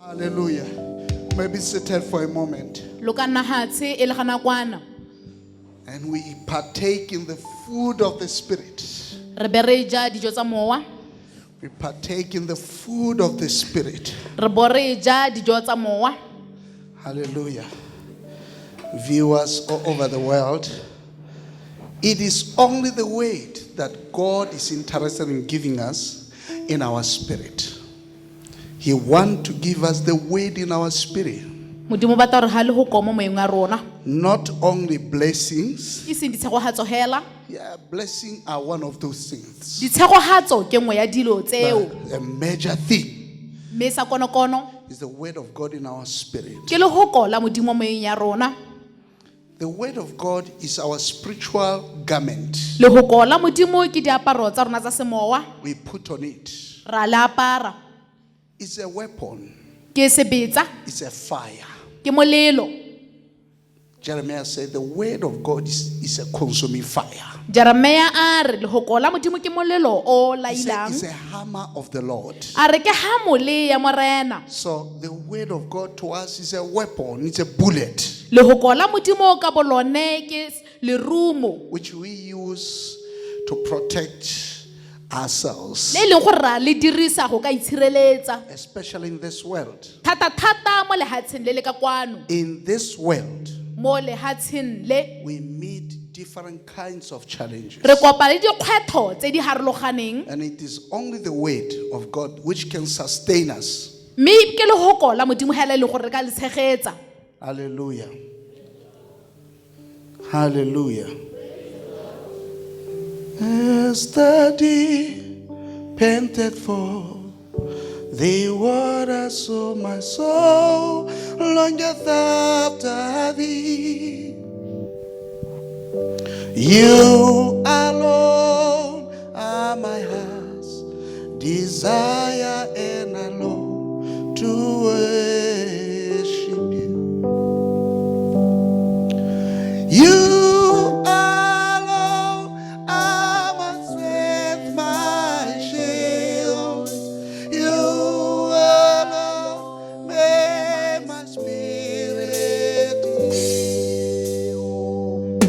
Hallelujah. Maybe seated for a moment. And we partake in the food of the Spirit. We partake in the food of the Spirit. Hallelujah. Viewers all over the world, it is only the weight that God is interested in giving us in our spirit. He wants to give us the weight in our spirit. Not only blessings. Yeah, blessings are one of those things. But a major thing is the word of God in our spirit. The word of God is our spiritual garment. We put on it. It's a weapon. It's a fire. Jeremiah said the word of God is a consuming fire. It's a hammer of the Lord. So the word of God to us is a weapon, it's a bullet, which we use to protect ourselves, especially in this world. In this world, we meet different kinds of challenges. And it is only the word of God which can sustain us. Hallelujah. Hallelujah. As the deep panted for the waters of my soul, longeth after thee. You alone are my heart's desire, and I long to worship you. You alone are my strength, my shield. You alone make my spirit yield.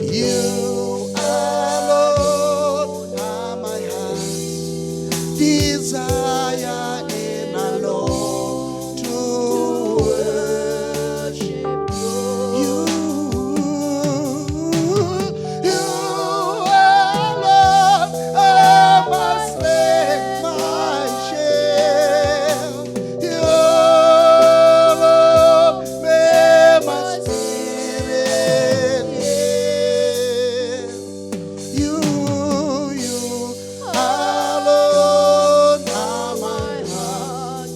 You alone are my heart's desire, and I long to worship you. You alone are my strength, my shield. You alone make my spirit yield. You alone are my heart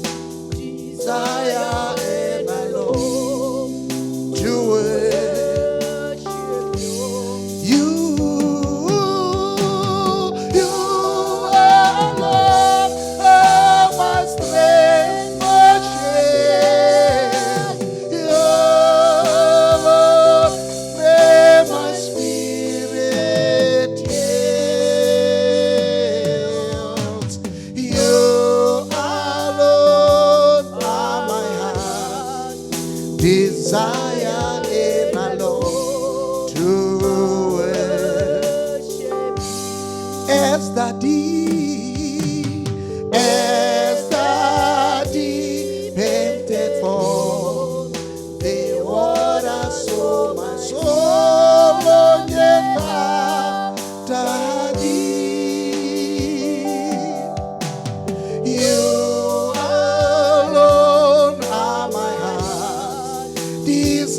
desire, and I long to worship you. You alone are my strength, my shield. You alone make my spirit yield. You alone are my heart desire, and I long to worship as the deep panted for the waters of my soul, longeth after thee. You alone are my heart desire.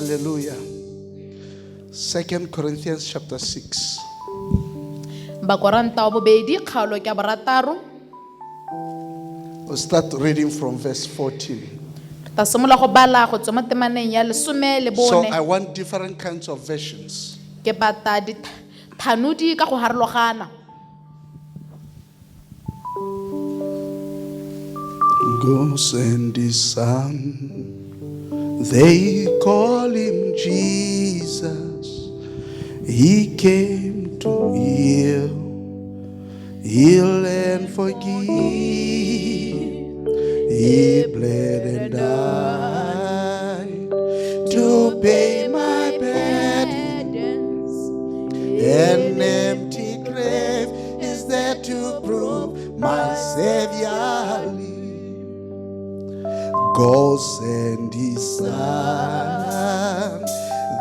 Hallelujah. 2 Corinthians chapter 6. We'll start reading from verse 14. So I want different kinds of versions. Go send his son, they call him Jesus. He came to heal and forgive. He bled and died to pay my burdens. An empty grave is there to prove my Savior lives. God sent his son,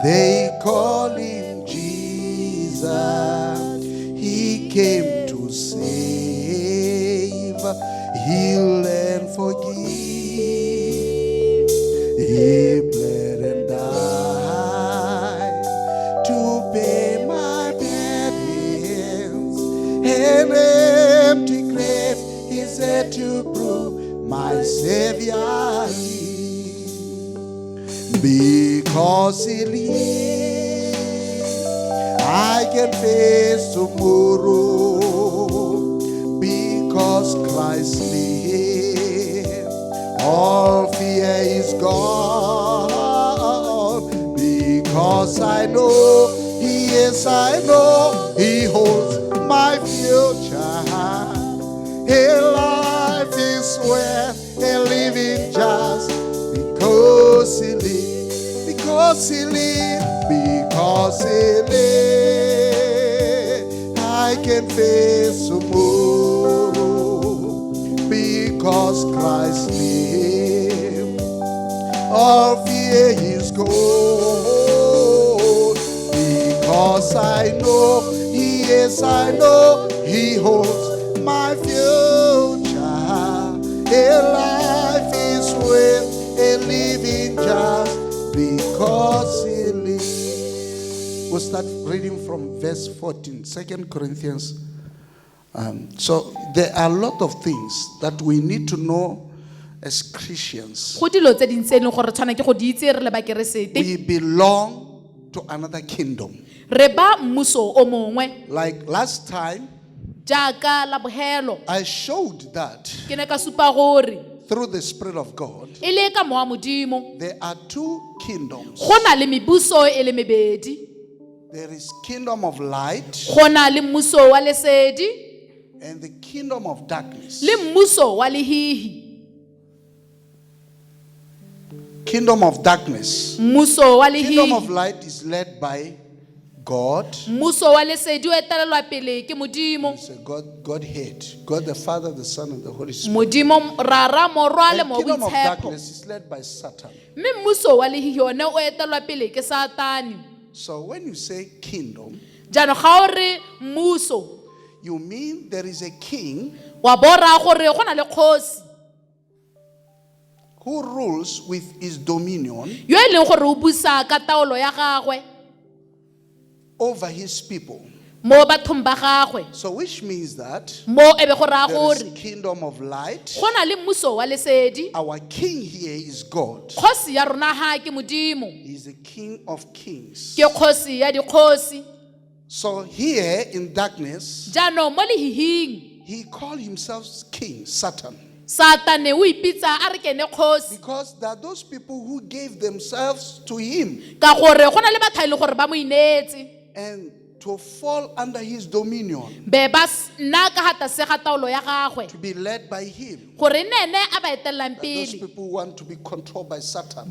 they call him Jesus. He came to save, heal and forgive. He bled and died to pay my burdens. An empty grave is there to prove my Savior lives. Because he lives, I can face tomorrow. Because Christ lives, all fear is gone. Because I know, yes, I know he holds my future. His life is worth a living just because he lives, because he lives, because he lives. I can face tomorrow because Christ lives. All fear is gone because I know, yes, I know he holds my future. A life is worth a living just because he lives. We'll start reading from verse 14, 2 Corinthians. So there are a lot of things that we need to know as Christians. We belong to another kingdom. Like last time, I showed that through the Spirit of God, there are two kingdoms. There is kingdom of light and the kingdom of darkness. Kingdom of darkness. Kingdom of light is led by God. It's a Godhead. God the Father, the Son, and the Holy Spirit. The kingdom of darkness is led by Satan. So when you say kingdom, you mean there is a king who rules with his dominion over his people. So which means that there is kingdom of light. Our king here is God. He is the King of kings. So here in darkness, he called himself king, Satan. Because there are those people who gave themselves to him and to fall under his dominion, to be led by him. Those people want to be controlled by Satan.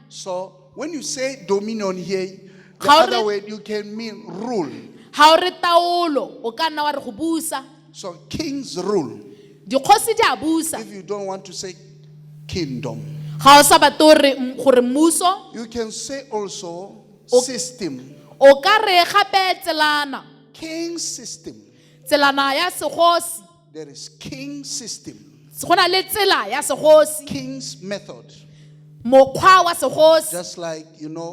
So when you say dominion here, the other way you can mean rule. So kings rule. If you don't want to say kingdom, you can say also system. King system. There is king system. King's method. mokgwa wa segosi Just like,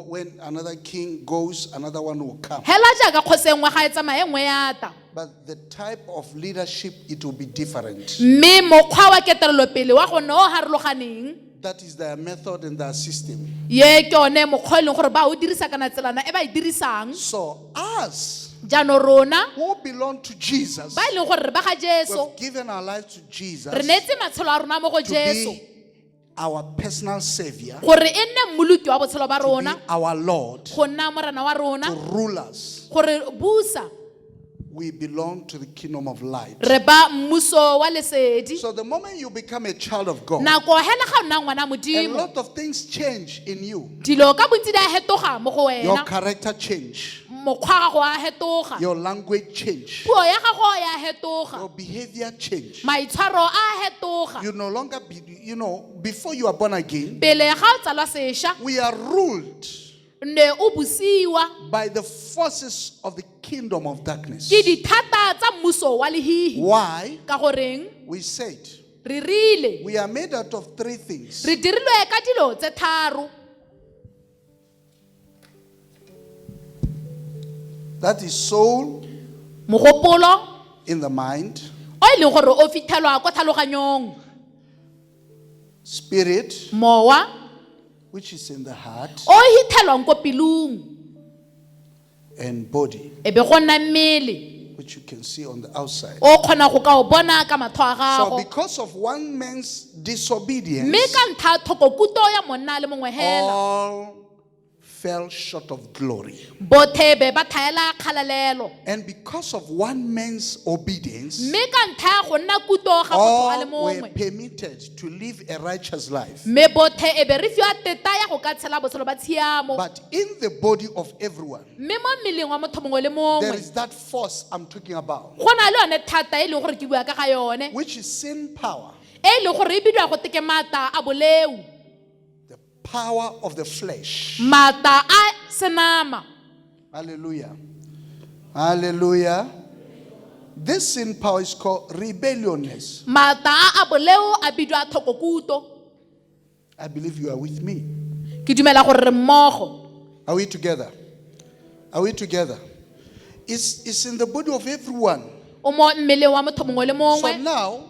when another king goes, another one will come. hela jaaka kgosi engwe ga e tsamaye engwe ya ata But the type of leadership, it will be different. mme mokgwa wa ketelelopele wa go ne o harologaneng That is their method and their system. ye ke one mokgwa e leng gore ba o dirisa kana tselana e ba e dirisang So us jaanong rona who belong to Jesus, ba e leng gore re ba ga jesu we've given our lives to Jesus re neetse matshelo a rona mo go to jesu be our personal savior, gore e nne mmoloki wa botshelo ba to be rona our Lord, go nna morena wa to rona rule us. gore busa We belong to the kingdom of light. re ba mmuso wa lesedi So the moment you become a child of God, nako hela ga o nna ngwana a modimo lot of things change in you. dilo ka bontsi di a hetoga mo go Your wena character change, mokgwa wa gago a hetoga your language change, puo ya gago ya hetoga your behavior change. maitshwaro a hetoga You no longer be, before you are born again, pele ga o tsalwa sešwa we are ruled ne o busiwa by the forces of the kingdom of darkness. ke dithata tsa mmuso wa lehihi Why? ka goreng We said re rile we are made out of three things. re dirilwe ka dilo tse tharo That is soul mogopolo in the mind, o e leng gore o fitlhelwa ko tlhaloganyong spirit, mowa which is in the heart, o hithelwang ko pelong and body, e be go nna mmele which you can see on the outside. o kgona go ka o bona ka matho a So gago because of one man's disobedience, mme ka ntlha thokokuto ya monna le mongwe hela all fell short of glory. bothe be ba thaela kgalalelo And because of one man's obedience, mme ka ntlha ya go nna kuto ga motho a le all were mongwe permitted to live a righteous life. mme bothe e be re fiwa teta ya go ka tshela botshelo ba tshiamo But in the body of everyone, mme mo mmeleng wa motho mongwe le there mongwe is that force I'm talking about, go na le yone thata e leng gore ke bua ka ga yone which is sin power, e leng gore e bidiwa go teke mata a boleu the power of the flesh. mata a senama Hallelujah. Hallelujah. This sin power is called rebelliousness. mata a boleu a bidiwa thokokuto I believe you are with me. ke dumela gore re mmogo Are we together? Are we together? It's in the body of everyone. o mo mmeleng wa motho mongwe le So mongwe now,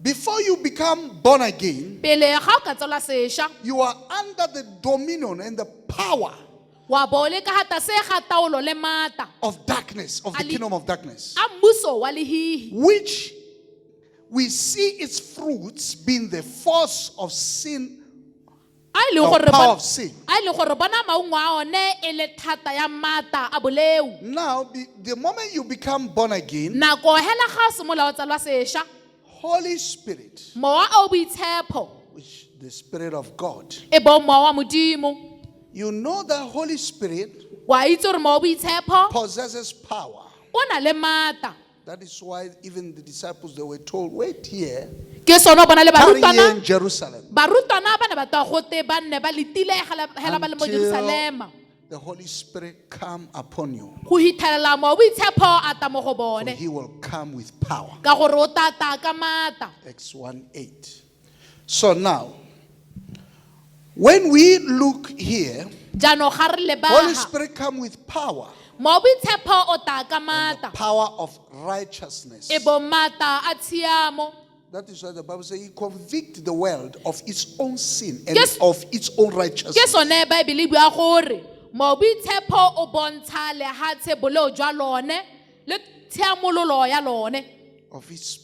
before you become born again, pele ga o ka tselwa sešwa you are under the dominion and the power wa bo le ka hata se ga taolo le mata of darkness, of the Ali- kingdom of darkness, a mmuso wa lehihi which we see its fruits being the force of sin, a e leng or gore power bona- of sin. a e leng gore bona maungo a one e le thata ya mata a boleu Now, the moment you become born again, nako hela ga o simolola o tsalwa sešwa Holy Spirit, mowa o boitshepo which the Spirit of God, e bo mowa wa modimo you know that Holy Spirit wa itse gore mowa o boitshepo possesses power. o na le mata That is why even the disciples, they were told, wait here, ke sone o bona le tarry here in barutwana Jerusalem, barutwana ba ne ba toa gote ba nne ba letile hela ba le mo until jerusalema the Holy Spirit come upon you. go hithelela mowa o boitshepo a ta mo go For bone he will come with power. ka gore o tata ka mata Acts 1:8. So now, when we look here, jaanong ga re Holy lebaga Spirit come with power. mowa o boitshepo o ta ka mata Power of righteousness. e bo mata a tshiamo That is why the Bible says he convict the world of its own sin and Yes. of its own ke righteousness. sone baebele e bua gore mowa o boitshepo o bontsha lehatshe boleo jwa lone le tshiamololo ya lone Of its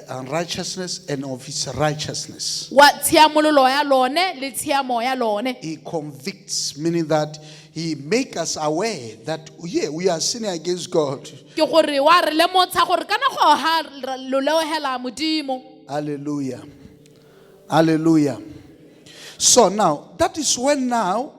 unrighteousness and of its righteousness. wa tshiamololo ya lone le tshiamo ya lone He convicts, meaning that he make us aware that yeah, we are sinning against God. ke gore wa re lemotsha gore kana go ha lo leogela modimo Hallelujah. Hallelujah. So now, that is when now,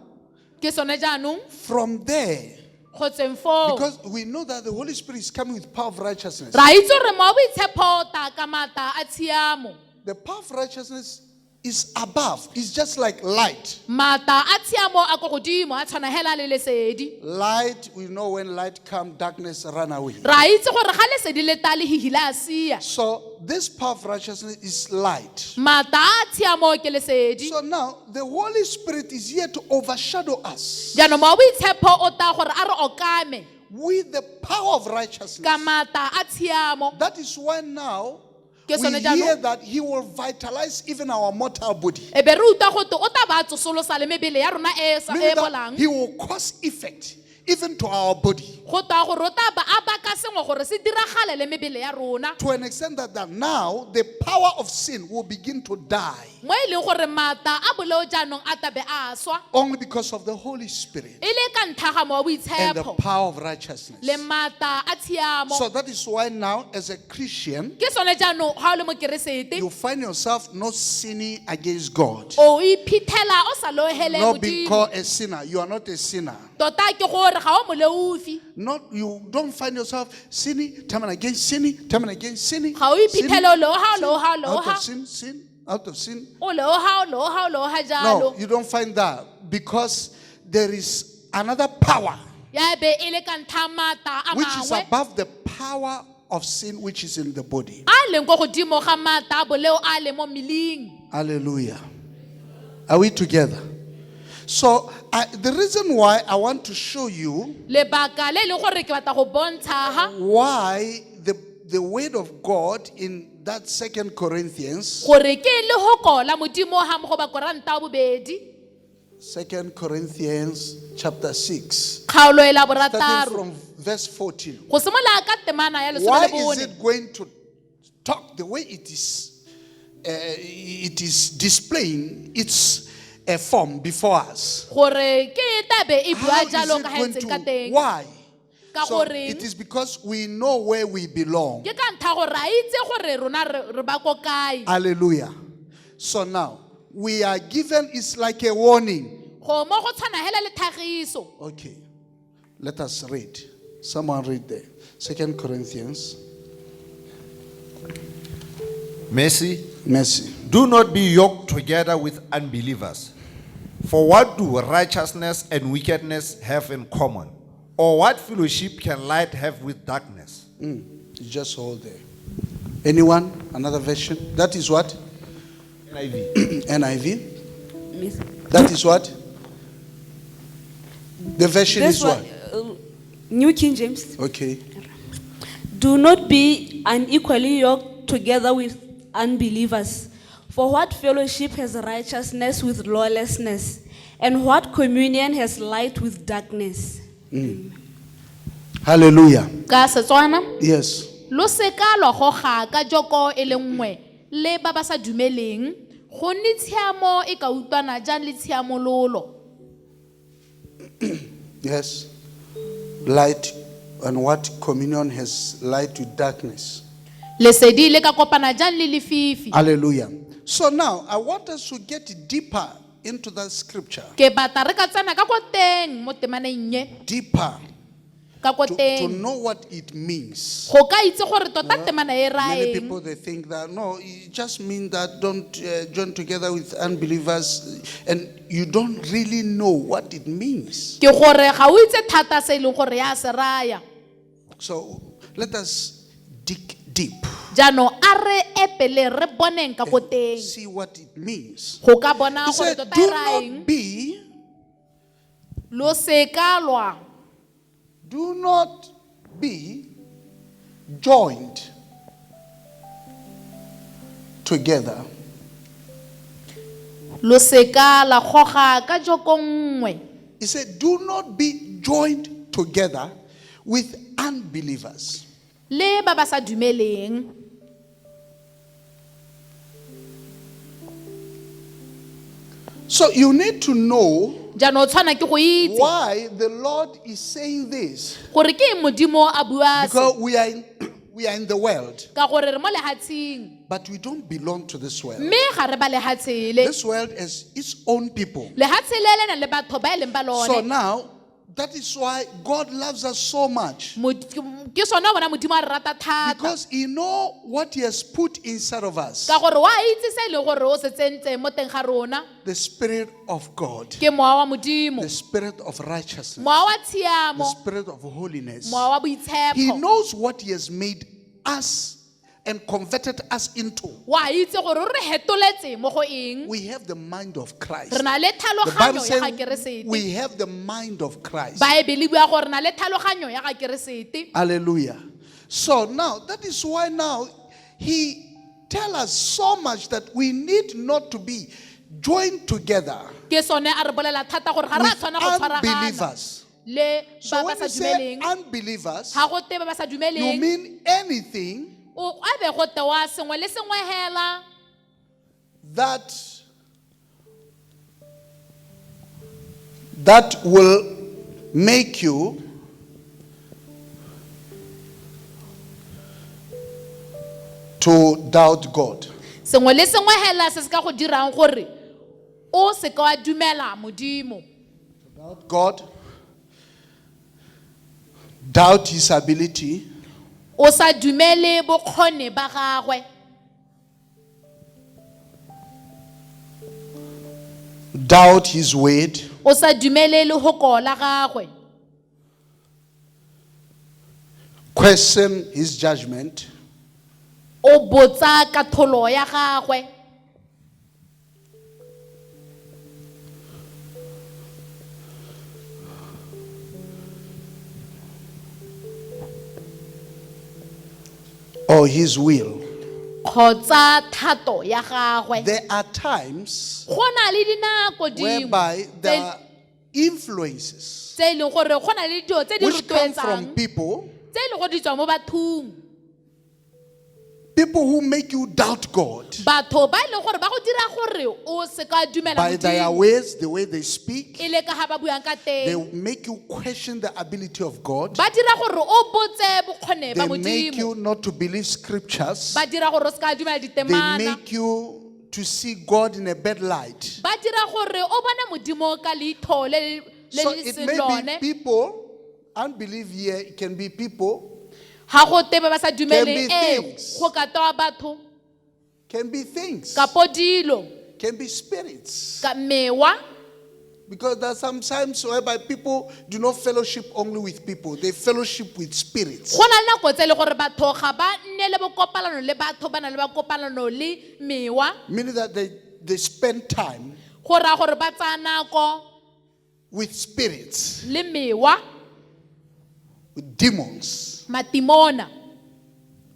ke sone jaanong from there, go tseng foo because we know that the Holy Spirit is coming with power of righteousness. ra itse gore mowa o boitshepo o ta ka mata a tshiamo The power of righteousness is above. It's just like light. mata a tshiamo a ko godimo a tshwana hela le lesedi Light, we know when light comes, darkness run away. ra itse gore ga lesedi le ta le hihile a sia So this power of righteousness is light. Mata a tshiamo ke lesedi. So now the Holy Spirit is here to overshadow us Jaanong moya wa boitshepo o tla gore a re okame with the power of righteousness. ka mata a tshiamo. That is why now Ke we sone hear jaanong that He will vitalize even our mortal body. e be re utlwa gote o tla ba tsosolosa le mebele ya rona e Meaning that bolang. He will cause effect even to our body. Go twa gore o tla ba a baka sengwe gore se diragale le mebele ya rona. To an extent that now the power of sin will begin to die Mo e leng gore mata a boleo jaanong a tabe a swa. only because of the Holy Spirit E le ka ntlha ga moya wa and the boitshepo power of righteousness. le mata a tshiamo. So that is why now, as a Christian, Ke sone jaanong ga o le mokeresete you find yourself not sinning against God. o iphitlhela o sa loogele Not being Modimo. called a sinner. You are not a sinner. Tota ke gore ga o moleufi. Not you don't find yourself sinning, time and again sinning, time and again sinning. Ga o sinning, iphitlhele o loha, sin, loha, out loha. of sin, sin, out of sin. O loha, o loha, o loha No, jalo. you don't find that because there is another power Ya be e le ka ntlha mata a which is mangwe above the power of sin which is in the body. a leng go godimo ga mata a boleo a le mo mmeleng. Hallelujah. Are we together? So the reason why I want to show you Lebaka le leng gore ke batla go bontsha ha why the word of God in that 2 Corinthians, gore ke lehoko la Modimo ha mo go ba Koranta wa bobedi 2 Corinthians chapter 6, kgaolo e la starting borataro from verse 14. go simolola ka temana ya lesome Why le is bone. it going to talk the way it is displaying its form before us? Gore ke tabe e How bua is jalo it ka ha going ntse ka to? teng. Why? Ka So gore it is because we know where we belong. ke ka ntlha gore a itse gore rona re ba ko kae. Hallelujah. So now we are given, it's like a warning. Go mo go tshwana hela le tlhagiso. Okay, let us read. Someone read there. 2 Corinthians. Mercy. Mercy. Do not be yoked together with unbelievers. For what do righteousness and wickedness have in common? Or what fellowship can light have with darkness? You just hold there. Anyone? Another version? That is what? NIV. NIV? That is what? The version is what? New King James. Okay. Do not be unequally yoked together with unbelievers. For what fellowship has righteousness with lawlessness? And what communion has light with darkness? Hallelujah. Ka Setswana Yes. lo seka lwa goga ka joko e le nngwe le ba ba sa dumeleng go nne tshiamo e ka utlwana jang le tshiamololo. Yes. Light, and what communion has light with darkness. Lesedi le ka kopana jang le lefifi. Hallelujah. So now I want us to get deeper into that scripture. Ke batla re ka tsena ka ko teng mo temaneng ye Deeper ka ko to teng know what it means. go ka itse gore tota temana e Many raeng. people they think that no, it just means that don't join together with unbelievers, and you don't really know what it means. Ke gore ga o itse thata se leng gore ya se raya. So let us dig deep, Jano a re epele re boneng ka ko teng see what it means. go ka bona He gore said, tota "Do e not raeng. be, Lo seka lwa do not be joined together lo seka la goga ka joko nngwe." He said, "Do not be joined together with unbelievers." Le ba ba sa dumeleng. So you need to know Jano tshwana ke go itse why the Lord is saying this. gore ke eng Modimo a bua se. Because we are in the world, Ka gore re mo lehatsheng but we don't belong to this world. mme ga re ba lehatshele. This world has its own people. Lehatshele le na le batho ba e leng ba So lone. now, that is why God loves us so much. Ke sona bona Modimo a re rata thata. Because He knows what He has put inside of us. Ka gore wa itse se le gore o se tsentse mo teng ga rona The Spirit of God, ke moya wa Modimo, the Spirit of righteousness, moya wa the tshiamo, Spirit of holiness. moya wa He boitshepo. knows what He has made us and converted us into. Wa itse gore o re hetoletse mo go eng? We have the mind of Christ. Re na le The Bible tlhaloganyo ya ga says Keresete. we have the mind of Christ. Baebele bua gore re na le tlhaloganyo ya ga Keresete. Hallelujah. So now, that is why now he tells us so much that we need not to be joined together Ke sone a re bolela thata gore ga re a with tshwana go tshwaragana unbelievers. le So ba ba when sa you say dumeleng. unbelievers, Ga go te ba ba sa you dumeleng. mean anything O a be go tewa sengwe le sengwe hela that will make you to doubt God. sengwe le sengwe hela se se ka go dirang gore o se ka wa dumela modimo. Doubt God, doubt his ability, O sa dumele bokgone ba gagwe. doubt his word, O sa dumele le hoko la gagwe. question his judgment, O botsa katholo ya gagwe. or his will. Kgotsa thato ya gagwe. There are times Go na le dinako dingwe whereby there are influences tse e leng gore go na le dilo tse di which come from rotloetsang people, tse e leng gore di tswa mo bathong. people who make you doubt God Batho ba e leng gore ba go dira gore o se ka dumela by their modimo. ways, the way they speak. E le ka ga ba buang ka They teng. make you question the ability of God. Ba dira gore o botse bokgone ba They make modimo. you not to believe scriptures. Ba dira gore o se ka dumela They ditemana. make you to see God in a bad light. Ba dira gore o bone modimo ka leitho le So le it seng may lone. be people, unbelief here, it can be people, Ha go te ba sa Can be dumele things. go ka toa batho can be things, ka podilo can be spirits. ka mewa. Because there are sometimes whereby people do not fellowship only with people, they fellowship with spirits. Go na le nako tse e le gore batho ga ba nne le bokopalano le batho ba na le bakopalano le mewa. Meaning that they spend time Go ra gore ba tsaya nako with spirits, le mewa with demons. matimona.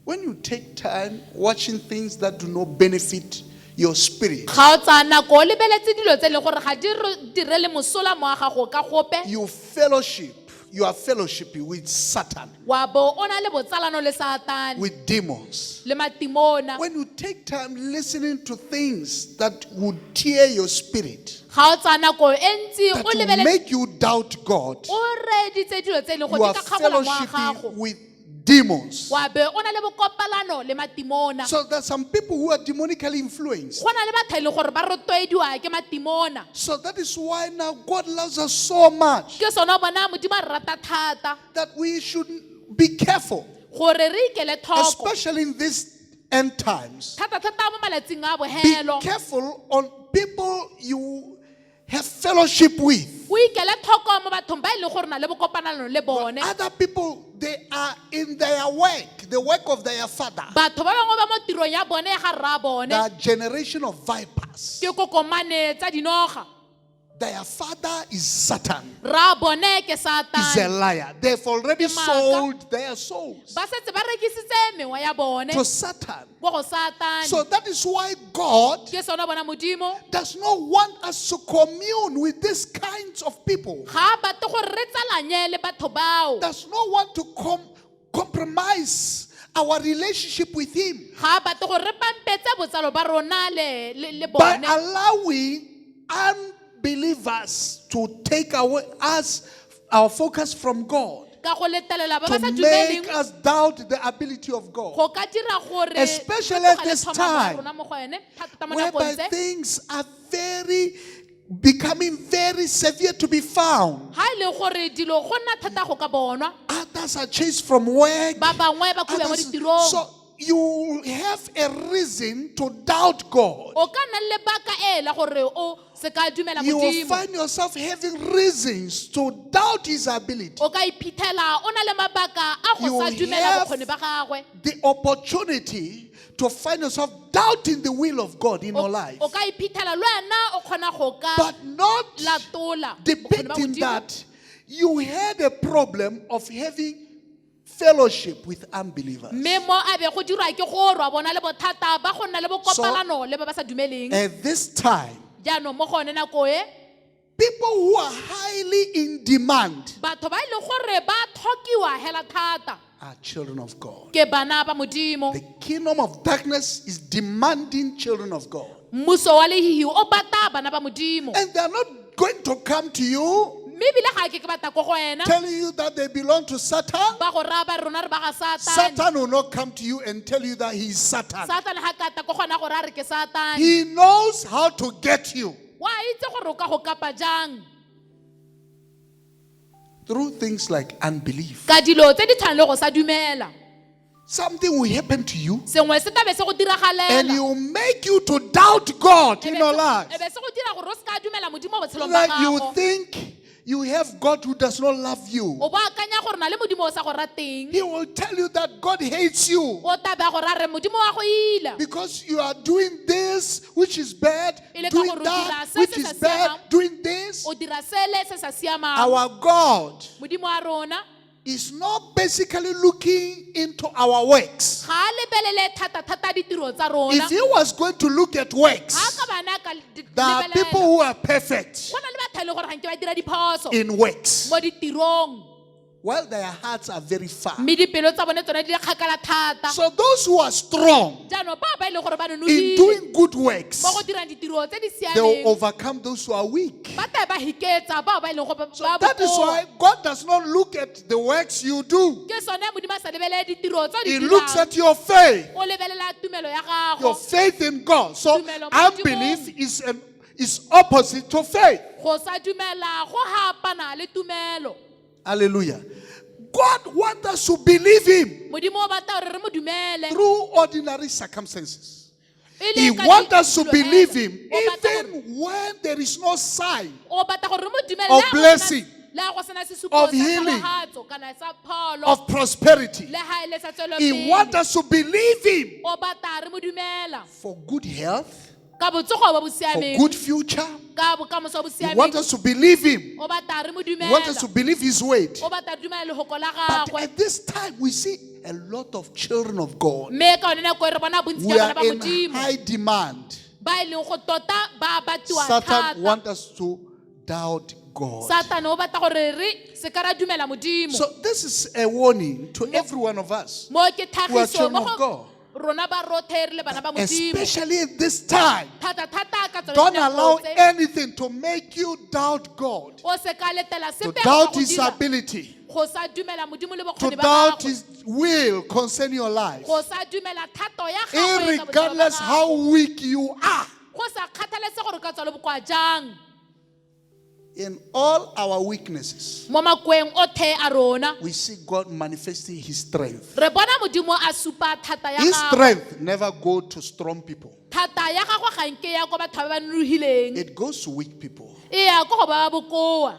When you take time watching things that do not benefit your spirit, Ga o tsaya nako o lebeletse dilo tse e leng gore ga di direle mosola mo ga gago ka gope. you are fellowshipping with Satan, Wa bo o na le botsalano le Satane with demons. le matimona. When you take time listening to things that would tear your spirit, Ga o tsaya nako e ntsi that o will lebeletse make you doubt God, o reditse dilo tse e leng you gore are di ka kgamola mo ga fellowshipping gago. with demons. Wa be o na le bokopalano le matimona. So there's some people who are demonically influenced. Go na le batho e leng gore ba rotloediwa ke matimona. So that is why now God loves us so much Ke sone o bona modimo a re rata thata that we should be careful, gore re ikele thoko especially in these end times. thata mo malatsing a Be bogelo. careful on people you have fellowship with. O ikele thoko mo bathong ba e leng gore na le bokopanano le bone. Other people, they are in their work, the work of their father. Batho ba bangwe ba mo tirong ya bone ya ga rra bone The generation of vipers. ke kokomane tsa dinoga. Their father is Satan. Rra bone ke Is a Satane. liar. They've already Ke maaka. sold their souls Ba setse ba rekisitse mewa ya bone to Satan. go go Satane. So that is why God Ke sone o bona modimo does not want us to commune with these kinds of people. ga a batle gore re tsalanye le batho bao. Does not want to compromise our relationship with Him Ga a batle gore re pampetse botsalo ba rona le by bone allowing unbelievers to take away our focus from God, ka go letelela ba ba sa to make dumeleng us doubt the ability of God. go ka dira gore Especially re at tlogele this tlhomamo ya time, rona mo go ene, thata mo Whereby nakong tse. things are becoming very severe to be found. Ha e le gore dilo go nna thata go ka bonwa. Others are chased from work. Ba bangwe ba kubiwa mo Others- ditirong. So you have a reason to doubt God. O ka nna le lebaka e la gore o se ka dumela you will Modimo. find yourself having reasons to doubt his ability. O ka iphitlhela o na le mabaka a go You sa dumela have bokgoni ba gagwe. the opportunity to find yourself doubting the will of God in your life, O ka iphitlhela le wena o kgona go ka but not latola bokgoni ba depicting Modimo. that you had a problem of having fellowship with unbelievers. Mme mo a be go dirwa ke gore wa bona le bothata ba go nna le bokopalano le ba ba sa dumeleng. At this time, Jaanong mo gone nako e people who are highly in demand batho ba ile gore ba tlhokiwa hela thata are children of God. ke bana ba Modimo. The kingdom of darkness is demanding children of God. Mmuso wa lehihi o bata bana ba Modimo. And they are not going to come to you Mme ebile ga ke ke bata ko go wena telling you that they belong to Satan. ba go raya ba rona re ba ga Satane. Satan will not come to you and tell you that he is Satan. Satane ga ka ta ko gona gore a re ke Satane. He knows how to get you Wa itse gore o ka go kapa jang through things like unbelief. ka dilo tse di tshwanang le go sa dumela. Something will happen to you Sengwe se tla be se go and diragalela. it will make you to doubt God in your life. E be se go dira gore o se ka dumela Modimo mo botshelong ba Like you gago. think you have God who does not love you. O ba akanya gore na le Modimo o sa go rateng. He will tell you that God hates you O ta ba gore a re Modimo wa go ila. because you are doing this, which is bad, Ile ka doing gore o that, dira se which se is sa bad, siamang. doing this. O dira sele se sa siamang. Our God Modimo wa rona is not basically looking into our works. ga a lebelele thata-thata ditiro tsa rona. If he was going to look at Ga works, ka bana ka there are people who are perfect go na le batho e leng gore ga nke ba dira diphoso in works, mo ditirong while their hearts are very far. mme dipelo tsa bone tsone di le kgakala thata. So those who are strong Jaanong ba e leng gore ba in nonofile doing good works, mo go dirang ditiro tse di they will siameng overcome those who are weak. ba tla ba hiketsa bao ba e leng gore So ba that is bokoa. why God does not look at the works you do. Ke sone Modimo a sa lebelele ditiro tse o He di looks dirang. at your faith, O lebelela tumelo ya your gago. faith in God. So Tumelo mo Modimong. unbelief is opposite to faith. Go sa dumela go hapana le tumelo. Hallelujah. God wants us to believe Him Modimo o batla gore re mo dumele. through ordinary circumstances. E le He ka wants us to dilo believe hela. Him O batla gore- even when there is no sign o batla gore re mo dumele of le ha go sena- blessing, le ha go sena sesupo of sa healing, tlhalogatso kana sa pholo, of prosperity. le ha e le sa He tswelopele. wants us to believe Him O batla re mo dumela for good health, ka botsogo bo bo for siameng, good future. ka bokamoso bo He wants siameng. us to believe Him. O batla re mo He wants us to dumela. believe His word. O batla re dumela lehoko la But gagwe. at this time, we see a lot of children of God. Mme ka yone nako e re bona bontsi We jwa are bana ba in Modimo high demand. ba e leng go tota ba batiwa Satan thata. wants us to doubt God. Satane o batla gore re se ka ra dumela Modimo. So this is a warning to every one of us, Mo ke who are tlhagiso children mo of go God. rona ba rothe re le bana ba Modimo. Especially at this time. Thata-thata ka tsone Don't dinako allow tse. anything to make you doubt God, O se ka letela to sepe doubt go His dira. ability, Go sa dumela Modimo le to bokgoni ba doubt gagwe. His will concerning your life, Go sa dumela thato ya gagwe ka botshelo ba regardless gago. how weak you are. Go sa kgathaletse gore o ka tswa le bokoa jang. In all our weaknesses, Mo makweng othe a rona we see God manifesting His strength. re bona Modimo a supa thata ya His gagwe. strength never go to strong people. Thata ya gagwe ga nke ya go batho ba ba nonohileng. It goes to weak people. E ya go go ba ba bokoa.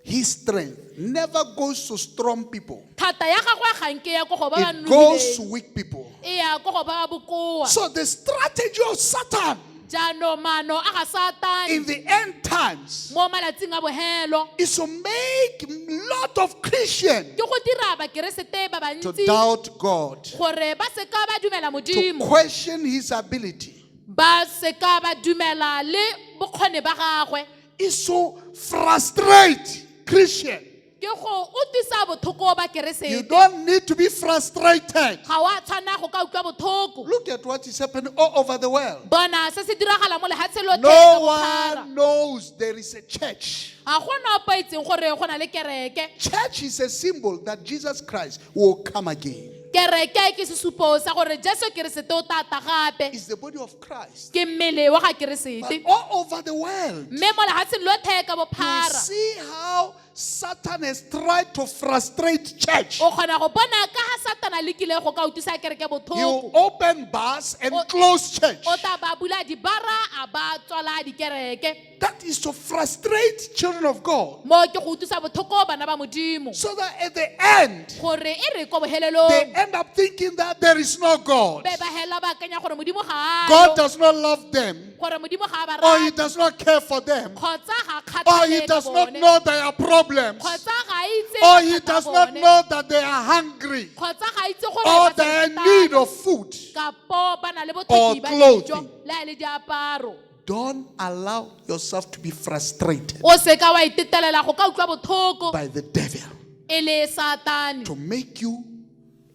His strength never goes to strong people. Thata ya gagwe ga nke ya go go ba ba It goes to nonohileng. weak people. E ya go go ba ba bokoa. So the strategy of Satan Jaanong maano a ga Satane in the end times mo malatsing a bohelo is to make a lot of Christians ke go dira bakeresete ba to bantsi doubt God, gore ba se ka ba dumela to Modimo, question His ability. ba se ka ba dumela le bokgoni ba gagwe. Is to frustrate Christians. Ke go utlwisa botlhoko ba You keresete. don't need to be frustrated. Ga wa tshwana go ka utlwa botlhoko. Look at what is happening all over the world. Bona se se diragala mo lehatshe lotlhe No ka bophara. one knows there is a church. Ga gona opa itseng gore go na le kereke. Church is a symbol that Jesus Christ will come again. Kereke ke sesupo sa gore Jesu Keresete o tata gape. It's the body of Christ. Ke mmele wa ga But Keresete. all over the world, Mme mo lehatsheng lotlhe ka you bophara see how Satan has tried to frustrate church. o kgona go bona ka ha Satana le kile go ka utlwisa kereke He botlhoko will open bars and close church. o tla ba bula dibara a ba tswala dikereke That is to frustrate children of God. mo ke go utlwisa botlhoko bana ba modimo So that at the end, gore e re ko they bohelelong end up thinking that there is no God. be ba hela ba kanya gore modimo ga God does not love them, gore modimo ga ba or He rate does not care for them, kgotsa ga or He kgatlhele ka does not bone know their problems, kgotsa ga itse or He mathata a does not bone, know that they are hungry, kgotsa ga itse gore or ba they are in tshepana, need of food. kapo ba na le Or botlhoki ba clothing. dijo le ha e le diaparo Don't allow yourself to be frustrated o se ka wa itetelela go ka utlwa botlhoko by the devil e le Satane to make you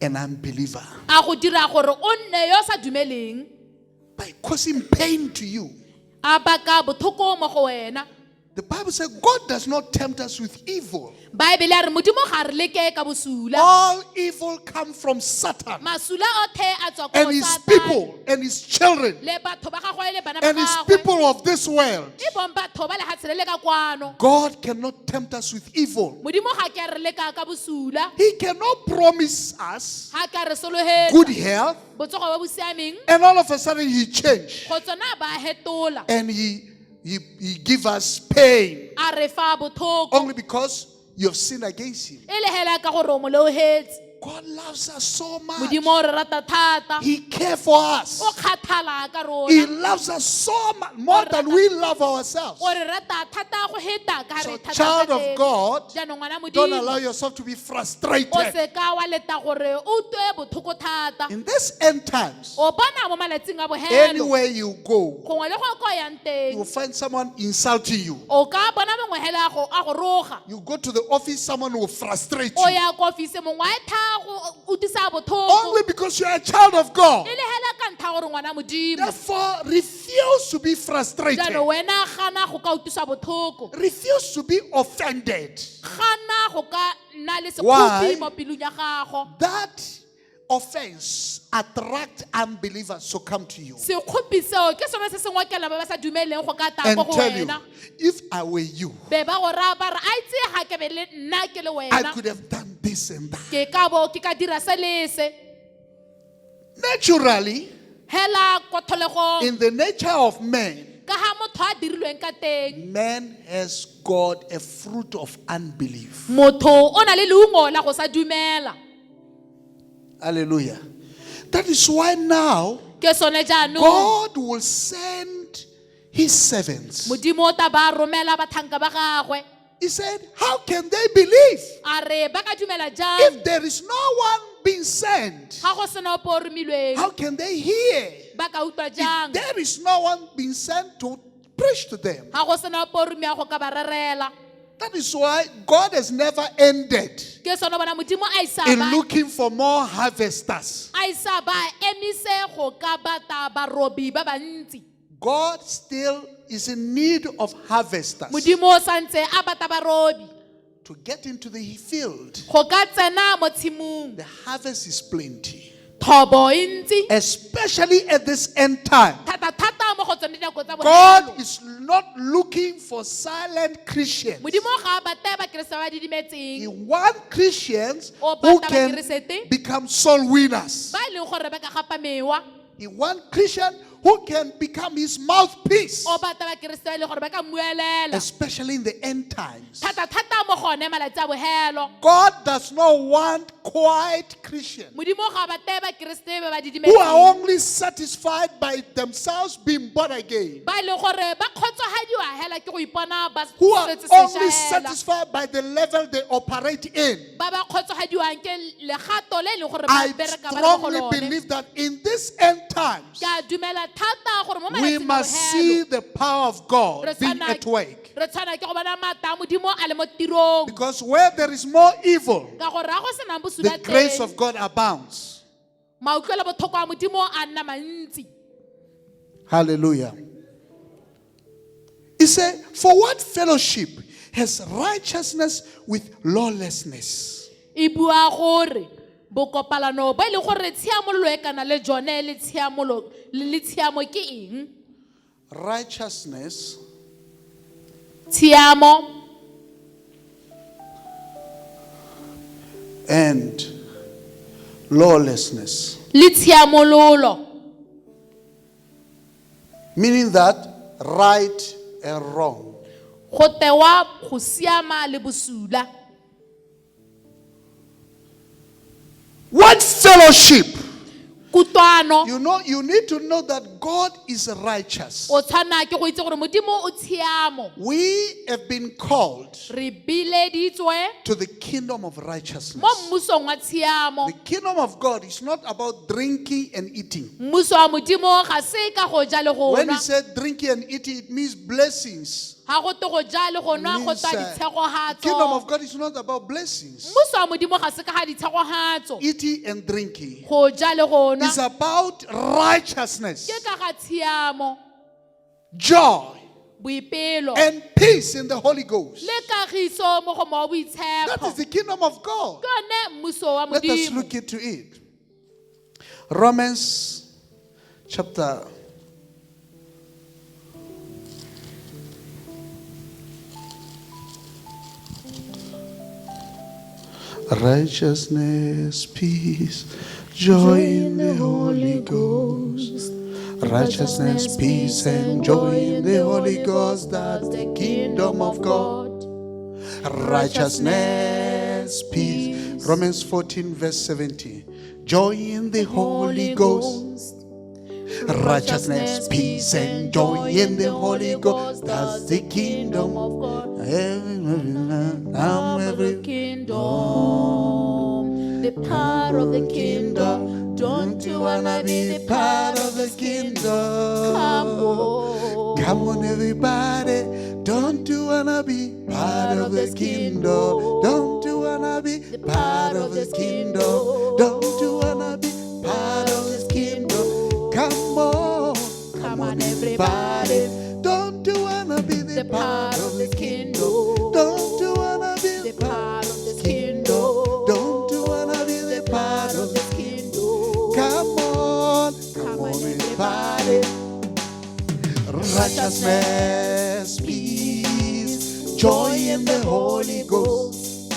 an unbeliever a go dira gore o nne yo sa dumeleng by causing pain to you. a baka botlhoko mo go wena The Bible says God does not tempt us with evil. baebele a re modimo ga re leke ka bosula All evil comes from Satan masula othe a tswa ko and his Satane people and his children le batho ba gagwe le bana ba and his gagwe people of this world. e bong batho ba lehatshele le ka kwano God cannot tempt us with evil. modimo ga ke a re leka ka bosula He cannot promise us ga ka re sologela good health botsogo bo bo siameng and all of a sudden he changed go tsona ba hetola and he give us pain a re fa botlhoko only because you have sinned against him. e le hela ka gore o mo leogetse God loves us so much. modimo o re rata thata He cares for us. o kgathala ka He rona loves us so much more than we love ourselves. o re rata thata go heta ka So, re thata child ka of teng. God, jaanong ngwana don't allow modimo yourself to be o frustrated. se ka wa leta gore o twe botlhoko thata In this end times, o bona mo malatsing a bogelo anywhere you go, gongwe le go ko yang you will teng find someone insulting you. o ka bona mongwe hela a go roga You go to the office, someone will frustrate o you. ya ko office mongwe a tha go utlwisa botlhoko Only because you are a child of God. e le hela ka ntlha gore ngwana modimo Therefore, refuse to be frustrated. jaanong wena gana go ka utlwisa botlhoko Refuse to be offended. gana go ka nna le Why? sekgopi mo pelong ya gago That offense attract unbelievers to come to you sekgopi seo ke sone se se ngokela ba ba sa dumeleng go ka tla and ko go tell you, wena if I were you, be ba go raya ba re a itse ga ke be le nna ke le I wena could have done this and that. ke ka bo ke ka dira se le se Naturally, hela ko tholegong in the nature of man, ka ha motho a dirilweng ka teng man has got a fruit of unbelief. motho o na le leungo la go sa dumela Hallelujah. That is why now ke sone jaanong God will send his servants. modimo o ta ba romela batlhanka ba gagwe He said, how can they believe a re ba ka dumela jang if there is no one being sent? ga go sena opo o romilweng How can they hear ba ka utlwa if jang there is no one being sent to preach to them? ga go sena opo o romia go ka ba rerela That is why God has never ended ke sone bona modimo a isa in ba looking for more harvesters. a isa ba emise go ka bata barobi ba bantsi God still is in need of harvesters modimo o santse a bata barobi to get into the field. go ka tsena mo tshimong The harvest is plenty, thobo e ntsi especially at this end time. thata mo go tsone dinako tsa God bofelo is not looking for silent Christians. modimo ga a bata ba keresete ba He didimetseng wants Christians O who bata can bakeresete. become soul winners. ba e leng gore ba ka gapa mewa He wants Christians who can become his mouthpiece, o bata bakeresete ba e leng gore ba ka muelela especially in the end times. thata mo gone malatsi a bogelo God does not want quiet Christians modimo ga a bata bakeresete ba ba who are didimetseng only satisfied by themselves being born again, ba e leng gore ba kgotsogadiwa hela ke go ipona ba who are setse only sešwa hela. satisfied by the level they operate in. ba ba kgotsogadiwang ke legato le e leng gore ba I bereka ba le mo go strongly lone believe that in this end times, ke a dumela thata gore mo we malatsing a must see bogelo the power of God re being tshwana at work. re tshwana ke go bona maata a modimo a le mo tirong Because where there is more evil, ka gore ga go senang the bosula grace teng of God abounds. mautlwelo botlhoko a modimo a nna mantsi Hallelujah. He said, for what fellowship has righteousness with lawlessness? e bua gore bokopalano ba e leng gore tshiamololo e kana le jone le tshiamo ke eng Righteousness tshiamo and lawlessness. le tshiamololo. Meaning that right and wrong. Go tewa go siama le bosula. What fellowship? Kutlwano. You need to know that God is righteous. O tshwana ke go itse gore Modimo o tshiamo. We have been called Re bileditswe to the kingdom of righteousness. mo mmusong wa tshiamo. The kingdom of God is not about drinking and eating. Mmuso wa Modimo ga se ka go ja le go When he nwa. said drinking and eating, it means blessings. Ha go te go ja le go nwa go Means, twa the kingdom ditshegohatso. of God is not about blessings. Mmuso wa Modimo ga se ka ga ditshegohatso. Eating and drinking Go ja le go nwa is about righteousness, ke ka ga tshiamo, joy, boipelo and peace in the Holy Ghost. le kagiso mo go mo That is boitshepo. the kingdom of God. Ke yone mmuso wa Let us Modimo. look into it. Romans chapter 4. Righteousness, peace, joy in the Holy Ghost. Righteousness, peace, and joy in the Holy Ghost. That's the kingdom of God. Righteousness, peace. Romans 14, verse 17. Joy in the Holy Ghost. Righteousness, peace, and joy in the Holy Ghost. That's the kingdom of God. Every kingdom, the power of the kingdom. Don't you wanna be the part of the kingdom? Come on, Come on, everybody. Don't you wanna be part of the kingdom? Don't you wanna be part of the kingdom? Don't you wanna be part of this kingdom? Come on, everybody. Don't you wanna be the part of the kingdom? Don't you wanna be the part of the kingdom? kingdom. Don't you wanna be the part of the kingdom. Come on, everybody. Righteousness, peace, joy in the Holy Ghost.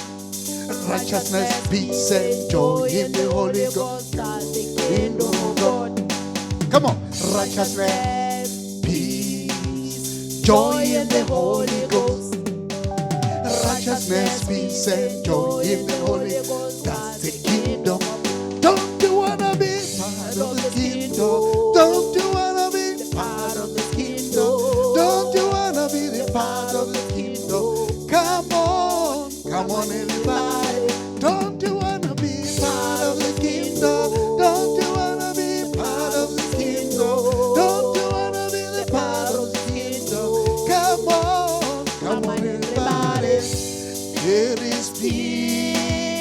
Righteousness, peace, and joy in the Holy Ghost. That's the kingdom of God. Come on. Righteousness, peace, joy in the Holy Ghost. Righteousness, peace, and joy in the Holy Ghost. That's the kingdom. Don't you wanna be part of the kingdom? Don't you wanna be part of the kingdom? Don't you wanna be the part of the kingdom? Come on, everybody. Don't you wanna be part of the kingdom? Don't you wanna be part of the kingdom? Don't you wanna be the part of the kingdom? Come on, everybody. There is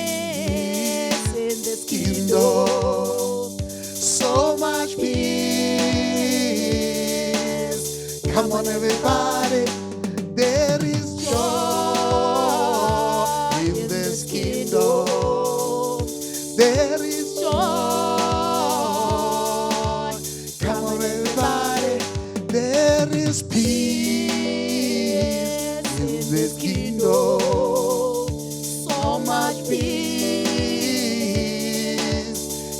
peace in this kingdom. So much peace. Come on, everybody. There is joy in this kingdom. There is joy. Come on, everybody. There is peace in this kingdom. So much peace.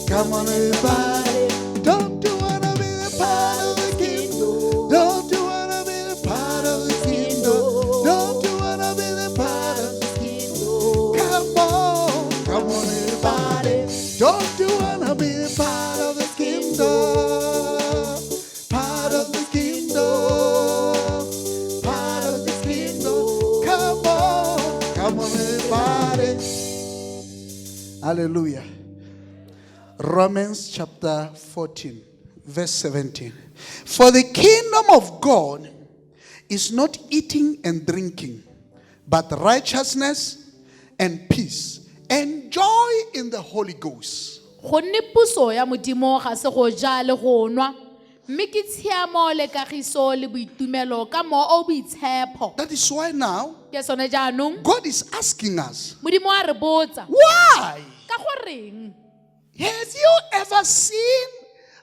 Come on, everybody. Don't you wanna be the part of the kingdom? Don't you wanna be the part of the kingdom? Don't you wanna be the part of the kingdom? Come on, everybody. Don't you wanna be the part of the kingdom? Part of the kingdom. Part of the kingdom. Come on, everybody. Hallelujah. Romans chapter 14, verse 17. For the kingdom of God is not eating and drinking, but righteousness and peace and joy in the Holy Ghost. Go nne puso ya Modimo ga se go ja le go nwa, mme ke tshiamo le kagiso le boitumelo ka mo o boitshepo. That is why now Ke sone jaanong God is asking us, Modimo a re botsa why? ka goreng? Have you ever seen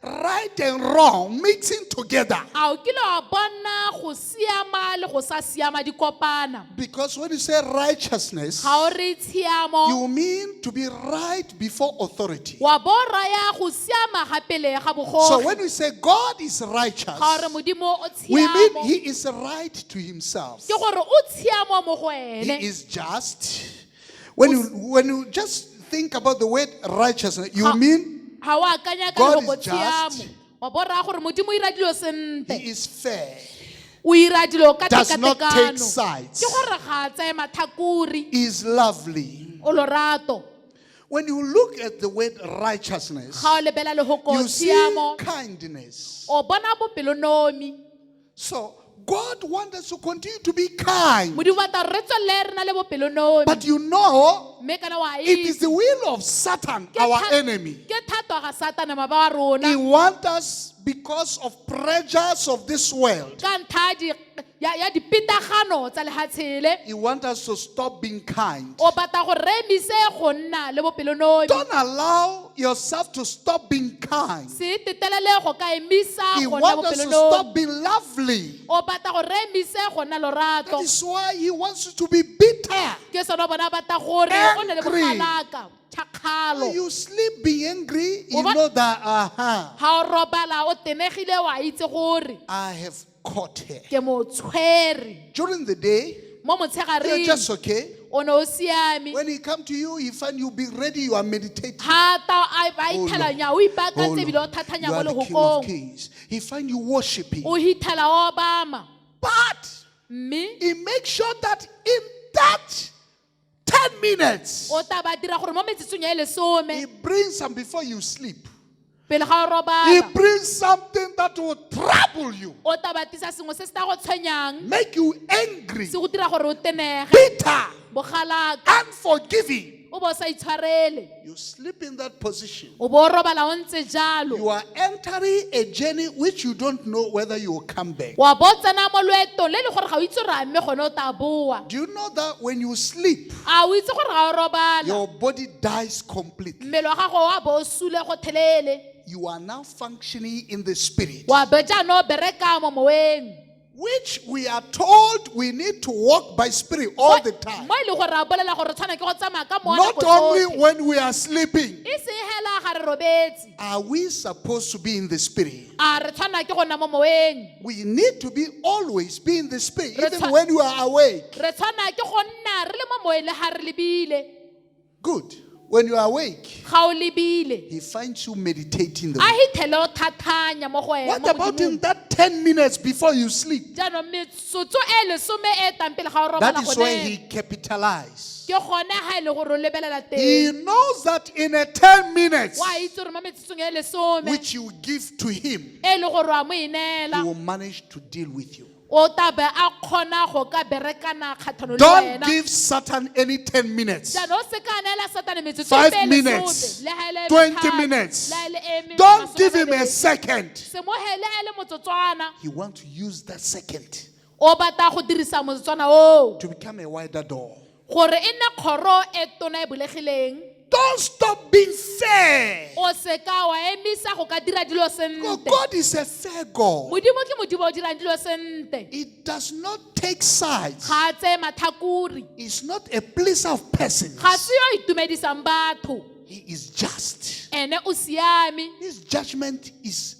right and wrong mixing together? A o kile wa bona go go siama le go sa siama di kopana. Because when you say righteousness, Ga o re tshiamo, you mean to be right before authority. wa bo raya go siama ga pele ga So bogogi. when we say God is righteous, Ga o re modimo o we mean tshiamo, he is right to himself. ke gore o tshiamo mo go He ene. is just. When you just think about the word righteousness, you Ha- mean Ga o akanya ka God lego is just. tshiamo. Wa bo raya gore modimo o ira dilo he sentle. is fair, O ira dilo ka does not take tekatekano. sides, Ke gore ga a tsaya mathakuri is lovely. o lorato. When you look at the word righteousness, Ga o lebela le go you see tshiamo, kindness. o bona bopelonomi. So God wants us to continue to be kind. Modimo wa ta re tswele re na le bopelonomi. But you know, Mme kana wa it is itse the will of Satan, ke our tha- enemy. ke thato ga satana maba wa He rona wants us because of pressures of this world. ka ntlha ya dipitagano tsa lehatshele. He wants us to stop being kind. O batla go re emise go nna le bopelonomi. Don't allow yourself to stop being kind. Se tetelele go ka emisa He go nna wants us to bopelonomi. stop being lovely. O batla go re emise go nna That lorato. is why he wants you to be bitter. Ke sona bona batla gore o nne le Angry. bogalaka, thakgalo. You sleep being angry, you What? know that, Ha o robala o tenegile wa itse gore I have caught her. ke mo tshwere. During the day, Mo you're motshegareng just okay. o ne o siame. When he come to you, he find you be ready, you are meditating. Thata a Oh, ithalanya o Lord. ipaakantse ebile o You thathanya are mo the King of legokong. Kings. He find you worshiping. O hithala o obama. But Mme he makes sure that in that 10 minutes, o ta ba dira gore mo metsetsong ya he lesome brings some before you sleep. pele ga o He robala. brings something that will trouble you, O ta ba tisa sengwe se se ta go tshwenyang make you angry, se go dira gore o tenege. bitter, Bogalaka unforgiving. o bo o sa itshwarele. You sleep in that position. O bo o robala o ntse jalo. You are entering a journey which you don't know whether you will come back. Wa bo o tsena mo loetong le le gore ga o itse gore a mme gone o ta boa. Do you know that when you sleep, A o itse gore ga o robala your body dies completely? mmele wa gago wa bo o sule go thelele. You are now functioning in the spirit, Wa be jaanong o bereka mo moweng. which we are told we need to walk by spirit all the time. Mo e le gore a bolela gore tshwana ke go tsamaya ka moya Not nako only tsotlhe. when we are sleeping E seng hela ga re robetse. are we supposed to be in the spirit. A re tshwana ke go nna mo moweng. We need to be always be in the spirit, Re even tshwa- when you are awake. Re tshwana ke go nna re le mo moweng le ga re lebile. Good. When you are awake, Ga o lebile. he finds you meditating the A word. hithele o thathanya mo go ena. What mo about in Modimong. that 10 minutes before you sleep? Jaanong metsotso e lesome e tang pele ga o That robala is gone. where he capitalized. Ke gone ga e le gore o lebelela He teng. knows that in a 10 minutes, Wa itse gore mo metsotsong e lesome which you give to him, e le gore wa mo he inela. will manage to deal with you. O tabe a kgona go ka berekana kgatlhanong le Don't wena. give Satan any 10 minutes. Jaanong o se ka neela Satane metsotso 5 e le minutes, lesome, le ha e le 20 metlhano, minutes. le ha e le e me- Don't masome give a him a mabedi. second. Se mo hele a le motsotswana. He wants to use that second O batla go dirisa motsotswana oo to become a wider door. gore e nne kgoro e tona e bulegileng. Don't stop being fair. O se ka wa emisa go ka dira dilo God sentle. God is a fair God. Modimo ke modimo o dirang dilo sentle. It does not take sides. Ga a tseye mathakuri. It's not a pleaser of persons. Ga se yo itumedisang batho. He is just. Ene o siame. His judgment is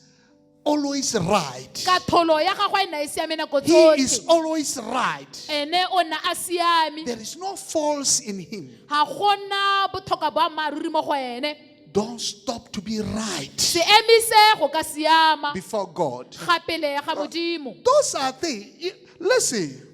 always right. Ka tholo ya gagwe e na e siame nako He is tsotlhe. always right. Ene o na a siame. There is no false in him. Ga gona botlhokwa ba maruri mo go ene. Don't stop to be right Se emise go ka siama before God. ga pele ga modimo. Those are things. Listen.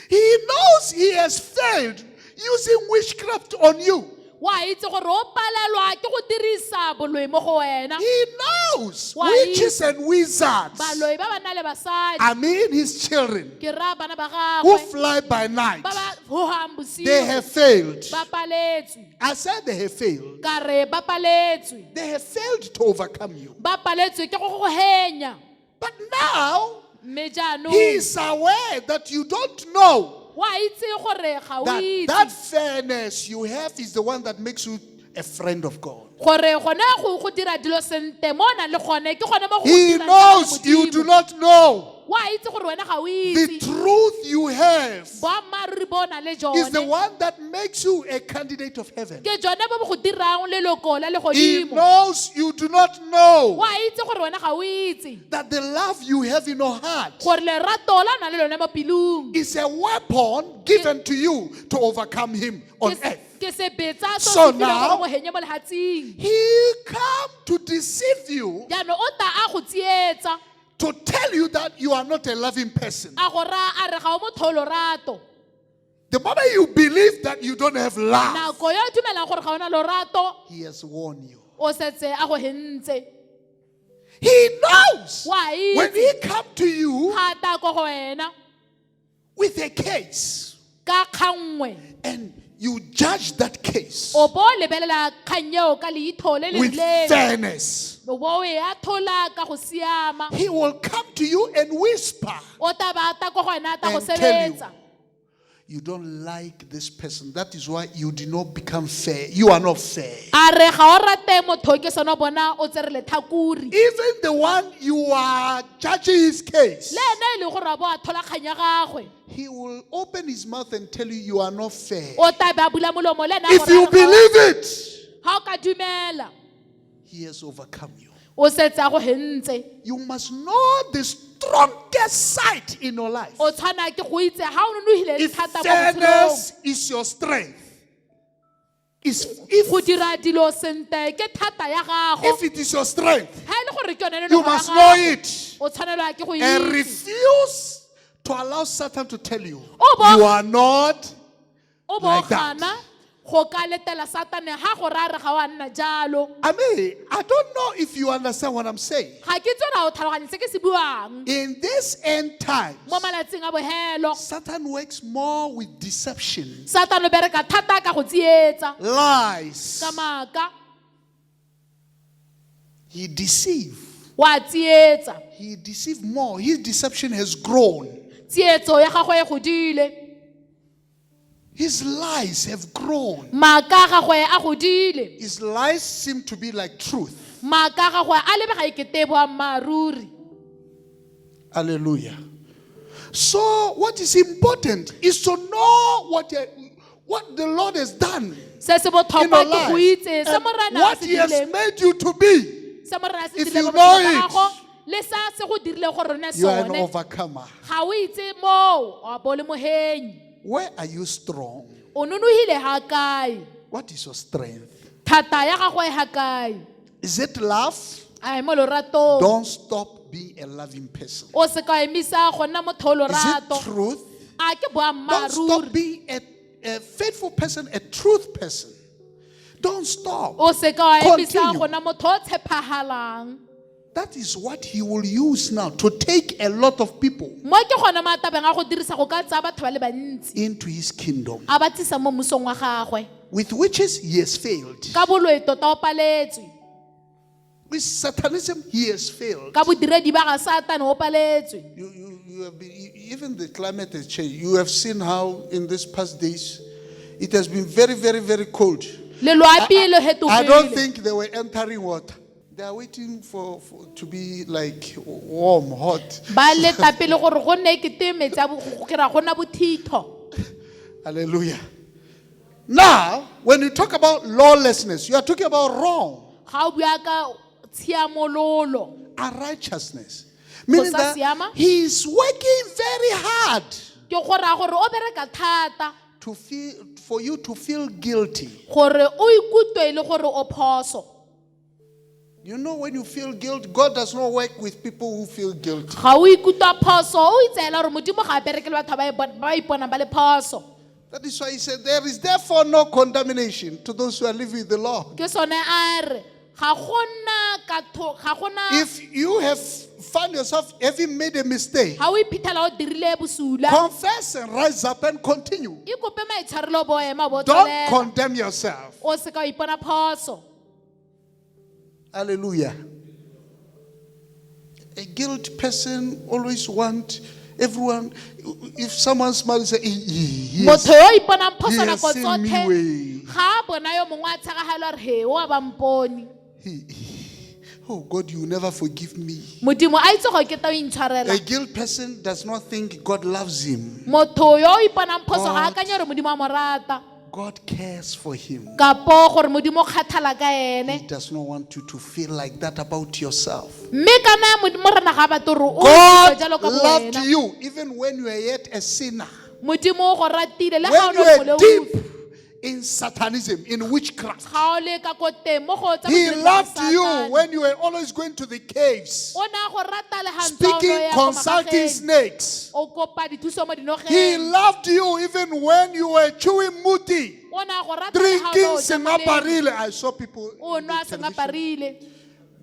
He knows he has failed using witchcraft on you. Wa itse gore o palelwa ke go dirisa boloi mo go wena. He knows Why? witches and wizards. Baloi ba ba na le basadi. I mean his children Ke ra bana ba who gagwe fly by night. ba ba hohang bosigo. They have failed. Ba paletswe. I said they have failed. Ka re ba paletswe. They have failed to overcome you. Ba paletswe ke go go henya. But now Mme jaanong he is aware that you don't know wa itse gore ga o that that itse fairness you have is the one that makes you a friend of God. gore gone go dira dilo sente mo na le gone ke gone mo go He dirang ka knows you Modimo. do not know. wa itse gore wena ga o itse The truth you have boammaaruri bo o nang le is the jone one that makes you a candidate of heaven. ke jone bo bo go dirang leloko la He legodimo knows you do not know wa itse gore wena ga o itse that the love you have in your heart gore lerato la o nang le lone mo pelong is a weapon given to you to overcome him on earth. ke sebetsa So so se fileng now- gore mo henye mo lehatsing He come to deceive you, jaanong o ta a go tsietsa to tell you that you are not a loving person. a go raya a re ga o motho o lorato The moment you believe that you don't have love, nako yo o dumelang gore ga o na lorato he has warned you. o setse a go hentse He knows wa when itse he come to you ga ta ko go wena with a case ka kgangwe and you judge that case o bo lebelela kgang eo ka leitho le le with rileng fairness. o bo o e athola ka go siama He will come to you and whisper o ta ba ta ko go wena a ta go and tell you, sebetsa you don't like this person. That is why you did not become fair. You are not fair. a re ga o rate motho ke sone o bona o tsere letlhakori Even the one you are judging his case, le ene e leng gore a bo a thola kgang ya gagwe he will open his mouth and tell you you are not fair. o ta be a bula molomo le ene a If go you raya gore believe it, ga o ka dumela he has overcome you. o setse a go hentse You must know the strongest side in your life. o tshwana ke go itse ga o nonogile If thata mo botshelong fairness is your strength, if go dira dilo sente ke thata ya gago it is your strength, ga e le gore ke yone you lenogo ya must know gago, it o tshwanelwa ke go and itse refuse to allow Satan to tell you Oh, boy. you are not. o bo like that. gana go ka letela satane ga go ra re ga wa nna jalo I mean, I don't know if you understand what I'm saying. ga ke tsona o tlhaloganye se ke se buang In this end time, mo malatsing a bohelo Satan works more with deception, satane o bereka thata ka go tsietsa lies. ka maaka He deceive. wa tsietsa He deceived more. His deception has grown. tsietso ya gagwe e godile His lies have grown. maaka a gagwe a godile His lies seem to be like truth. maaka a gagwe a lebega ekete boammaaruri Hallelujah. So, what is important is to know what the Lord has done se se in your botlhokwa ke go life itse se and morena a what se He has dirileng made you to be. se morena a se If dirile you mo know botshelong it, ba gago le sa se go dirile gore ne You are an sone overcomer. ga o itse moo wa bo le mohenyi Where are you strong? o nonogile ga kae What is your strength? thata ya gagwe ga kae Is it love? a mo loratong Don't stop being a loving person. o se ka emisa go nna motho o Is lorato it truth? a ke Don't stop boammaaruri being a faithful person, a truth person. Don't stop. o se ka wa emisa Continue. go nna motho o tshepagalang That is what He will use now to take a lot of people mo ke gona matabeng a go dirisa go ka tsaya batho ba le bantsi into His kingdom. a ba tlisa mo mmusong wa gagwe With witches, He has failed. ka boloi tota o paletswe With Satanism, He has failed. ka bodiredi ba ga satane o paletswe You have been, even the climate has changed. You have seen how in these past days it has been very, very, very cold. le loapi le I don't hetogile think they were entering water. They are waiting for to be like warm, hot. ba leta pele gore go nne ekete metsi a go kry-a go na bothitho Hallelujah. Now, when you talk about lawlessness, you are talking about wrong ga o bua ka tshiamololo and righteousness. Meaning sa that siama? he is working very hard ke go raya gore o bereka thata for you to feel guilty. gore o ikutlwe e le gore o phoso You know, when you feel guilt, God does not work with people who feel guilty. ga o ikutlwa phoso o itseela gore modimo ga a bereke le batho ba ba iponang ba le phoso That is why he said, there is therefore no condemnation to those who are living with the Lord. ke sone a re ga gona If you have found yourself having made a mistake, ga o iphitlhela o dirile bosula confess and rise up and continue. ikope maitshwarelo bo ema bo Don't tswelela condemn yourself. o se ka o ipona phoso Hallelujah. A guilt person always want everyone, if someone smiles, say, motho yo o iponang phoso he has nako seen me tsotlhe way. ga a bona yo mongwe a tshegagelo re he o a bampone Oh God, you will never forgive me. Modimo a itse gore ke tla o intshwarela. A guilt person does not think God loves him. Motho yo o iponang phoso ga a akanye gore Modimo a mo rata. God cares for him. Kapo gore Modimo o kgathala ka ene. He does not want you to feel like that about yourself. Mme kana Modimo rena ga batla gore o God jalo ka loved wena. you even when you were yet a sinner. Modimo o go ratile le ga When o you le were moleu. deep in Satanism, in witchcraft. Ga o le ka ko teng mo go tsa He bodirelo ba loved you Satane. when you were always going to the caves, O ne a go rata le ga ntse o speaking, ya ko consulting magageng. snakes. O kopa dithuso mo He dinogeng. loved you even when you were chewing muti, O ne a go rata le ga o drinking lo ja molemo. sengaparile. I saw people. O in the nwa television. sengaparile.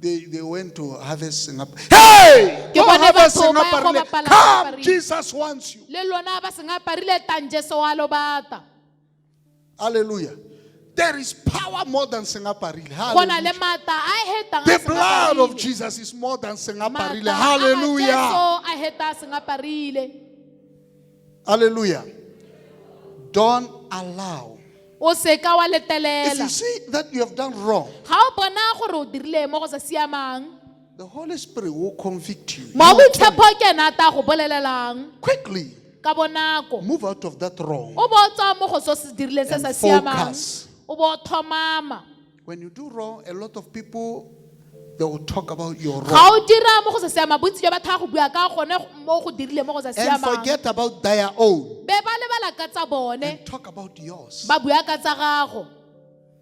They went to harvest sengaparile. Hey! Ke Go bone harvest batho ba ya go sengaparile. bapala Come, sengaparile. Jesus wants you. Le lona ba sengaparile tanje so wa lo bata. Hallelujah. There is power more than sengaparile. Go na le Hallelujah. mata a heta The blood of Jesus is more than sengaparile. Hallelujah. a heta sengaparile. Hallelujah. Don't allow. O se ka wa If you letelela. see that you have done wrong, Ga o bona gore o dirile mo go sa siamang, the Holy Spirit will convict you. mo He will tell boitshepo ke ena a ta go bolelelang you, quickly ka bonako. move out of that wrong. O bo tswa mo go so se dirileng se And sa siamang. focus. O bo thomama. When you do wrong, a lot of people they will talk about your Ga wrong o dira mo go sa siamang, bontsi jwa batho ga go bua ka gone mo go dirile mo go sa and siamang. forget about their own Be ba lebala ka tsa bone, and talk about yours. ba bua ka tsa gago.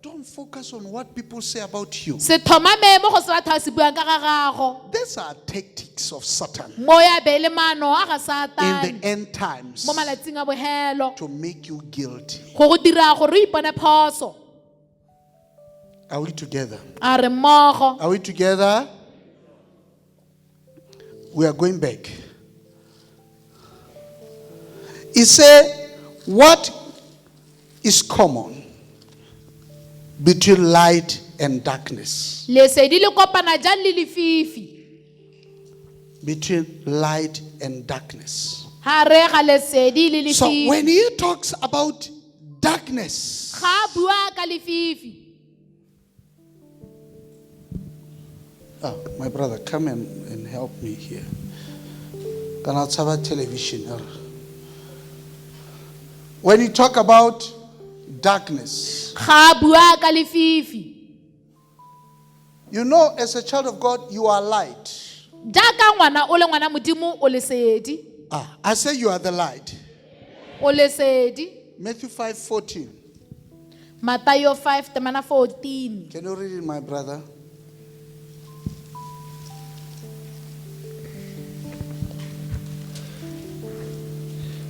Don't focus on what people say about you. Se thomame mo go se batho ba se buang ka ga gago. These are tactics of Satan Mo ya be le maano a ga in Satane the end times mo malatsing a bogelo to make you guilty. go go dira gore o ipone phoso. Are we together? A re mmogo. Are we together? We are going back. He said, what is common between light and darkness? Lesedi le kopana jang le lefifi. Between light and darkness. Ha re ga lesedi le So lefifi. when he talks about darkness, Ga bua ka lefifi. my brother, come and help me here. Can I have television? When you talk about darkness, Ga bua ka lefifi. you know, as a child of God, you are light. Jaaka ngwana o le ngwana modimo o lesedi. I say you are the light. O lesedi. Matthew 5:14. Matayo 5:14. Can you read it, my brother?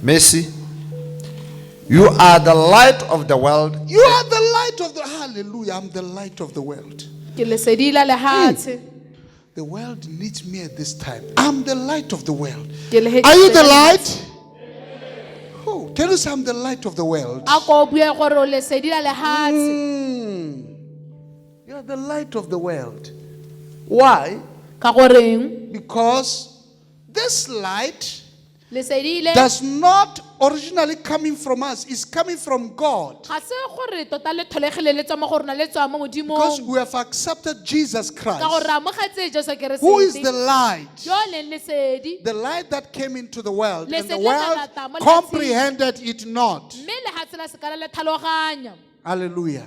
Mercy. You are the light of the world. You are the light of the hallelujah. I'm the light of the world. Ke lesedi la lehatshe. The world needs me at this time. I'm the light of the world. Ke le- Are you the light? Oh, tell us I'm the light of the world. A ko bue gore o lesedi la lehatshe. You are the light of the world. Why? Ka goreng? Because this light Lesedi le does not originally coming from us. It's coming from God. ga se gore tota le tholegile le tswa mo go rona le tswa mo Because modimong. we have accepted Jesus Ka Christ, gore amogetse Jesu who is Keresete. the light. Yo a leng lesedi. The light that came into the world, and the Lesedi le world nalata mo lefatsheng. comprehended it not. Mme lehatshe la sekala le tlhaloganya. Hallelujah.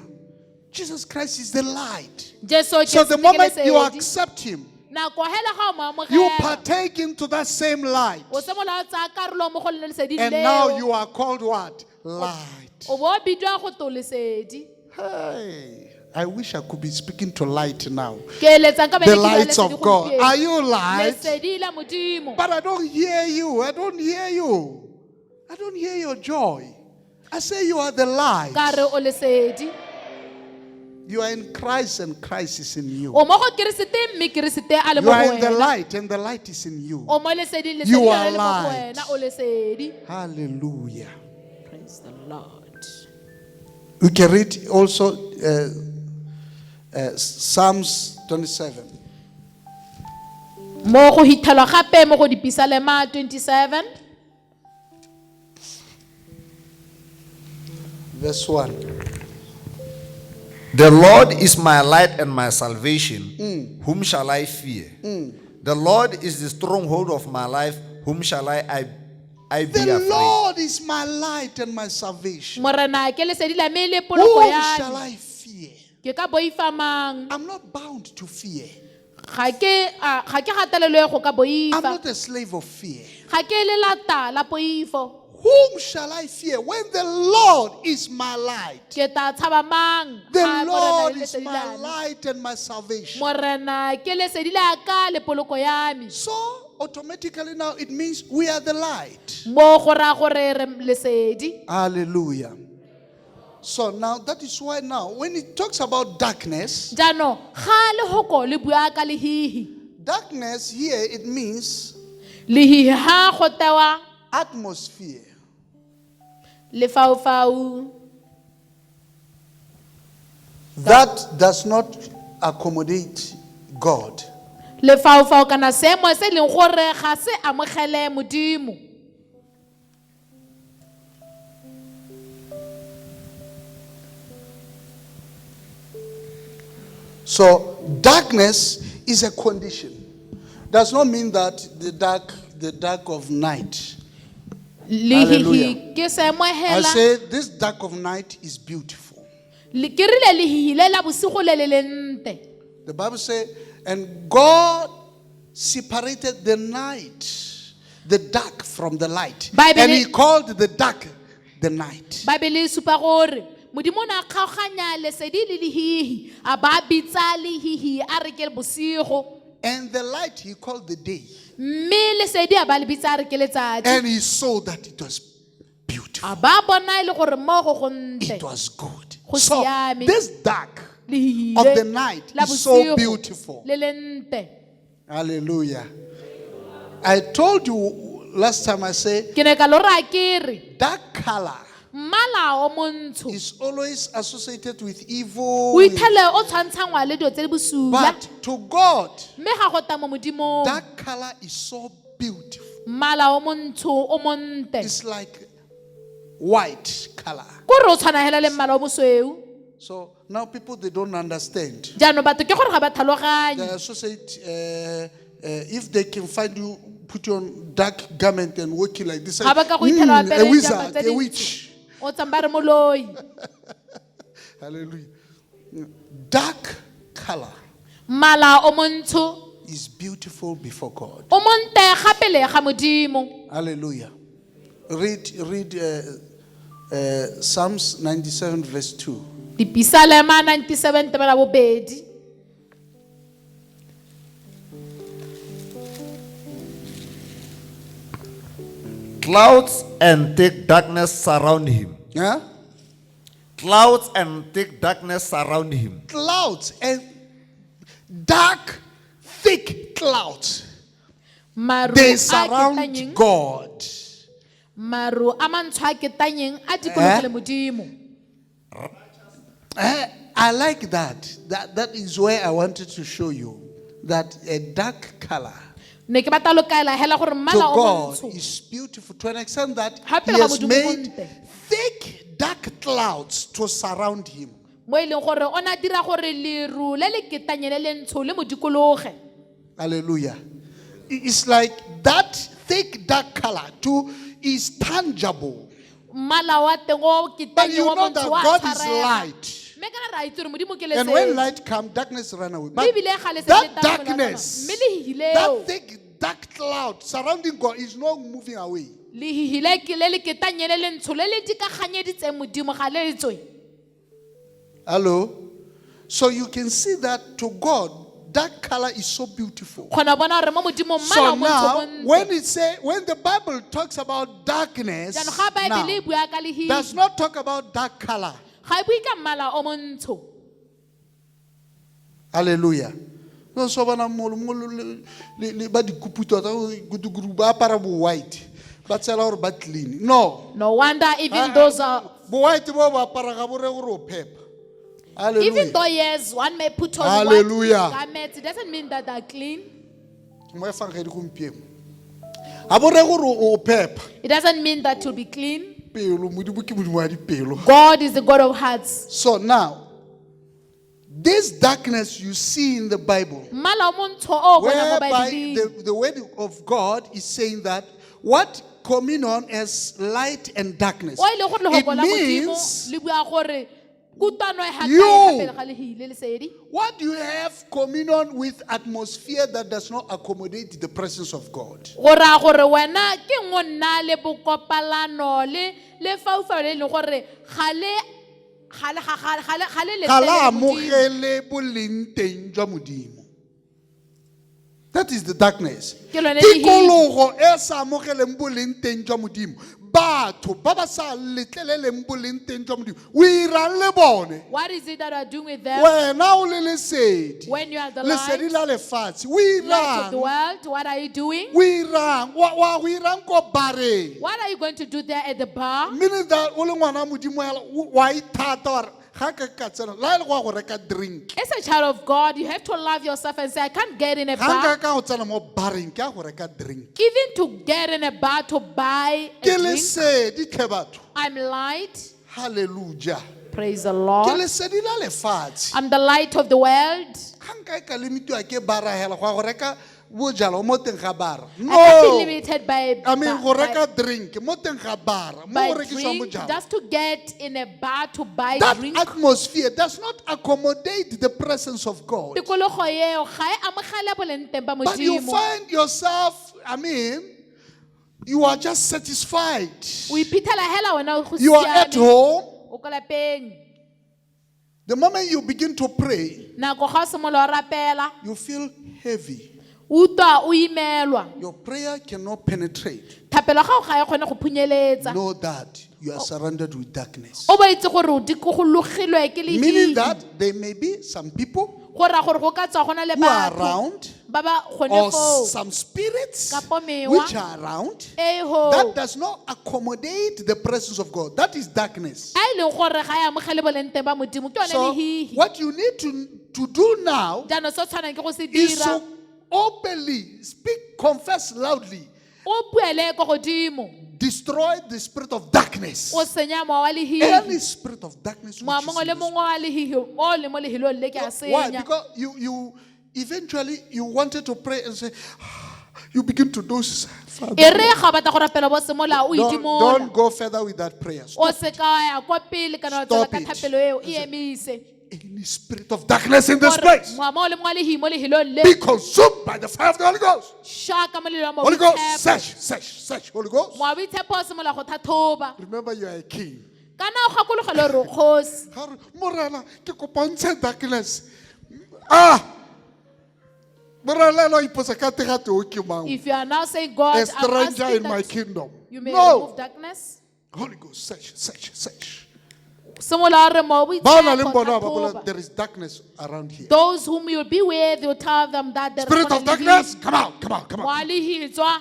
Jesus Christ is the light. Jesu So the Keresete ke moment you lesedi. accept Him, Nako hela ga o mo you amogela. partake into that same light. O semola o tsaya karolo mo go lone lesedi And leo. now you are called what? Light. O bo bidwa go to lesedi. Hey, I wish I could be speaking to light now. Ke eletsa nka be The ke bua lights lesedi of God. gompieno. Are you light? Lesedi la modimo. But I don't hear you. I don't hear you. I don't hear your joy. I say you are the light. Ka re o lesedi. You are in Christ and Christ is in you. O mo go Keresete mme Keresete a le You mo are go in the wena. light and the light is in you. O mo leseding lesedi You le are le mo go light. wena o lesedi. Hallelujah. Praise the Lord. We can read also Psalms 27. Mo go hithelwa gape mo go Dipisalema 27 Verse 1. The Lord is my light and my salvation. Whom shall I fear? The Lord is the stronghold of my life. Whom shall I be The afraid? Lord is my light and my salvation. Morena ke lesedi la me le Whom poloko ya shall me. I fear? Ke ka boifa mang? I'm not bound to fear. Ga ke gatelelo go ka I'm boifa. not a slave of fear. Ga ke le lata la poifo. Whom shall I fear when the Lord is my light? Ke ta tshaba mang? The Ga morena Lord e is lesedi my la me. light and my salvation. Morena ke lesedi la ka le poloko ya me. So automatically now it means we are the light. Mo go ra gore re lesedi. Hallelujah. So now that is why now when it talks about darkness, Jano ga le hoko le bua ka lehihi. darkness here it means Lehihi ha go tewa atmosphere. lefaufau. That does not accommodate God. Lefaufau kana seemo se leng gore ga se amogele modimo. So darkness is a condition. Does not mean that the dark of night. Lehihi ke seemo I hela. say this dark of night is beautiful. Le ke rile lehihi le la bosigo le le lente. The Bible says, and God separated the night, the dark from the light. Bible- And he called the dark the night. Bible e supa gore modimo na kgaoganya lesedi le lehihi a ba bitsa lehihi a re ke bosigo. And the light he called the day. Mme lesedi a ba le bitsa a re ke letsatsi. And he saw that it was beautiful. A ba bona e le gore mo go go ntle. It was good. Go So siame. this dark Lehihi of le- the night la is so bosigo beautiful. le lente. Hallelujah. I told you last time I said Ke ne ka lo ra ke re dark color mmala o montsho is always associated with evil. o itlhele o tshwantshangwa le dilo tse di bosula. But to God, Mme ga go ta mo modimong that color is so beautiful. mmala o montsho o monte. It's like white color. Ko re o tshwana hela le mmala o mosweu. So now people they don't understand. Jaanong batho ke gore ga ba They tlhaloganye. associate if they can find you, put you on dark garment and walking like this. Ga ba ka go itlhela o a apere diaparo wizard, tse a dintsho. witch. O tsamba re moloi. Hallelujah. Dark color Mmala o montsho is beautiful before God. o monte gape le ga modimo. Hallelujah. Read Psalms 97 verse 2. Dipisalema 97 tebela bobedi. Clouds and thick darkness surround him. Yeah? Clouds and thick darkness surround him. Clouds and dark, thick clouds. Maru They a surround ketanyeng, God. maru a mantsho a ketanyeng a dikologile modimo. I like that. That is where I wanted to show you that a dark color Ne ke batla lo kaela hela gore to mmala o God montsho is beautiful to an extent that Hape He ga has Modimo made bonte. thick, dark clouds to surround Him. mo e leng gore o na dira gore leru le le ketanye le le ntsho le mo dikologe. Hallelujah. It's like that thick, dark color too is tangible. Mmala wa teng o But ketanye you wa know that montsho wa God is tshwarega. light. Mme kana ra itse gore modimo ke And when lesedi. light comes, darkness run away. Mme But ebile ga lesedi that le tla go latela. darkness, Mme lehihi leo, that thick, dark cloud surrounding God is not moving away. lehihi le ke le le ketanye le le ntsho le le dikaganyeditseng modimo ga le tswe. Hello? So you can see that to God, that color is so beautiful. Kgona bona gore mo modimo mmala So o montsho now, montle. when the Bible talks about darkness, Jaanong ga Baebele e now, bua ka lehihi, does not talk about dark color. ga e bue ka mmala o montsho. Hallelujah. No, so bana ba di kuputo tsa guduguru ba apara bo white. Ba tsela gore ba clean. No. No wonder even those are, Bo white bo ba apara ga bore gore o phepa. Hallelujah. even though yes, one may put on Hallelujah. white garments, it doesn't mean that they're clean. Mo e fang ga di gompieno. A bore gore o phepa. It doesn't mean that you'll be clean. Pelo modimo ke modimo wa dipelo. God is the God of hearts. So now, This darkness you see in the Bible, mmala o montsho o o bonang mo whereby Bibeleng. the word of God is saying that what communion as light and darkness. O ile gore le It hopo la Modimo means le bua gore kutano e ha you- kae pele ga lehile le sedi. what do you have communion with atmosphere that does not accommodate the presence of God? Go ra gore wena ke ngonna le bokopalano le faufao le leng gore ga le Ga la letele Modimo. amogele boleng teng jwa Modimo. That is the darkness. Ke lone lehile. Tikologo e sa amogeleng boleng teng jwa Modimo. Batho ba ba sa letleleleng boleng teng jwa Modimo. O irang le bone. What is it that you are doing with them? Wena o le lesedi. When you are the Lesedi light, la lefatshe. O light of the irang. world, what are you doing? O irang. Wa go irang ko bareng. What are you going to do there at the bar? Meaning that o le ngwana wa Modimo hela, wa ithata wa re, ga ka ka tsena, la ele go ya go reka drink. As a child of God, you have to love yourself and say, I can't get in a Ga nka bar. ka go tsena mo bareng, ke ya go reka drink. Even to get in a bar to buy a Ke drink, lesedi tle batho. I'm light. Hallelujah. Praise the Ke Lord. lesedi la lefatshe. I'm the light of the world. Ga nka ka limitiwa ke bara hela go ya go reka bojalo mo teng ga bara. I can't be No. limited by, I mean go by, reka drink mo teng ga bara. Mo by go rekiswang drink. bojalo. Just to get in a bar to buy That drink. atmosphere does not accommodate the presence of God. Tikologo eo ga e amogele boleng teng ba But you Modimo. find yourself, I mean, you are just satisfied. O iphitlhela hela wena o go You are at siame. home. O ko lapeng. The moment you begin to pray, Nako ga o simolola o rapela, you feel heavy. o utlwa o imelwa. Your prayer cannot penetrate. Thapelo ya gago ga e kgone go phunyeletsa. Know that you are surrounded with darkness. O ba itse gore o dikologilwe ke Meaning lehidi. that there may be some people Go ra gore go ka tswa gona le who are batho around, ba ba or gone foo. some spirits Kapo mewa. which are around, E ho. that does not accommodate the presence of God. That is darkness. A e leng gore ga e amogele boleng teng ba Modimo ke yone So, lehihi. what you need to do now Jaanong se o tshwanang ke go se is dira. to openly speak, confess loudly, O buele ko godimo. destroy the spirit of darkness. O senya mowa wa lehihi. Any spirit of darkness. Which Mowa is mongwe in le this mongwe wa lehihi o le mo lehilong le ke a Why? senya. Because you eventually you wanted to pray and say, you begin to do this. Father, E re ga o batla go rapela bo semola o itimola. don't go further with that prayer. O Stop se ka ya kwa pele kana wa tsela Stop ka it. thapelo eo e emise. any spirit of darkness in this Gore place. mowa mongwe le mongwe wa lehihi mo lehilong le. Be consumed by the fire of the Holy Ghost. Shaka mo lelong mo Holy Ghost, boitshepo. search, Holy Ghost. Mowa boitshepo o simolola go tlhatlhoba. Remember, you are a king. Kana o gakologelwe re o kgosi. Har- Morena, ke kopa o ntshe darkness. Ah! Morena, lo iposa ka tegate o ke mang? If you are now saying, God, A I'm stranger asking in my that kingdom. you may No. remove darkness. Holy Ghost, search. Simolola re mo Ba na le boitshepo bona ba bola, tlhatlhoba. there is darkness around here. Those whom you'll be with, you'll tell them that there Spirit of darkness, come out. Mowa lehihi tswa.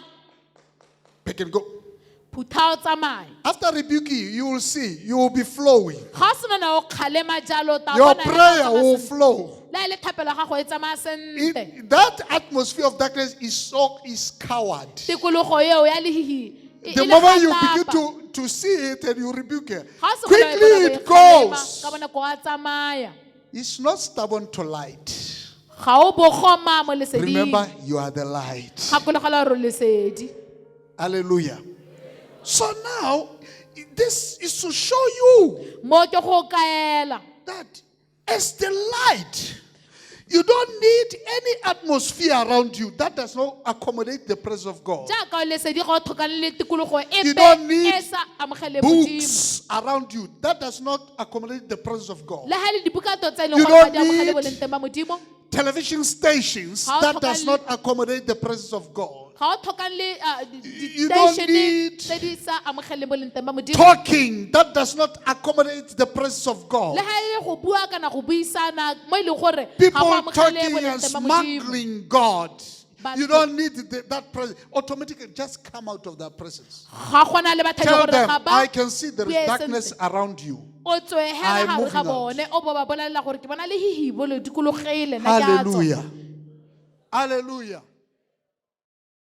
Pick and go. Phutha o tsamaye. After rebuking you, you will see, you will be flowing. Ga o sena na o kgalema jalo, o tla Your bona prayer hela will tsamaya sentle. flow. Le ha e le thapelo ya gago e tsamaya sentle. That atmosphere of darkness is coward. Tikologo eo ya lehihi e The le moment you kgatapa. begin to see it and you rebuke it, Ga o simolola quickly e it kgalema, goes. ka bonako wa tsamaya. It's not stubborn to light. Ga o bogoma mo leseding. Remember, you are the light. Gakologelwa re o lesedi. Hallelujah. So now, this is to show you Mo ke go kaela. that as the light, you don't need any atmosphere around you that does not accommodate the presence of God. Jaaka o lesedi ga o tlhokane le tikologo You epe don't need e sa amogele Modimo. Books around you that does not accommodate the presence of God. Le ha le dibuka tse e leng You gore ga don't di amogele need- boleng teng ba Modimo. Television stations How that to does call- not accommodate the presence of God. Ga o tlhokane le You don't di-station need- tse di sa amogele boleng teng ba Modimo. Talking that does not accommodate the presence of God. Le ha e le go bua kana go buisana mo e leng gore ga go People amogele talking boleng and teng ba Modimo. smuggling God. But- You don't need that presence. Automatically, just come out of that presence. Ga gona le batho e leng Tell gore them, ga ba I can see there is bue darkness sentle. around you. O tswehela I'm gare ga moving out. bone o bo ba bolelela gore ke bona lehihi bo le dikologile nna ke a tswa. Hallelujah. Hallelujah.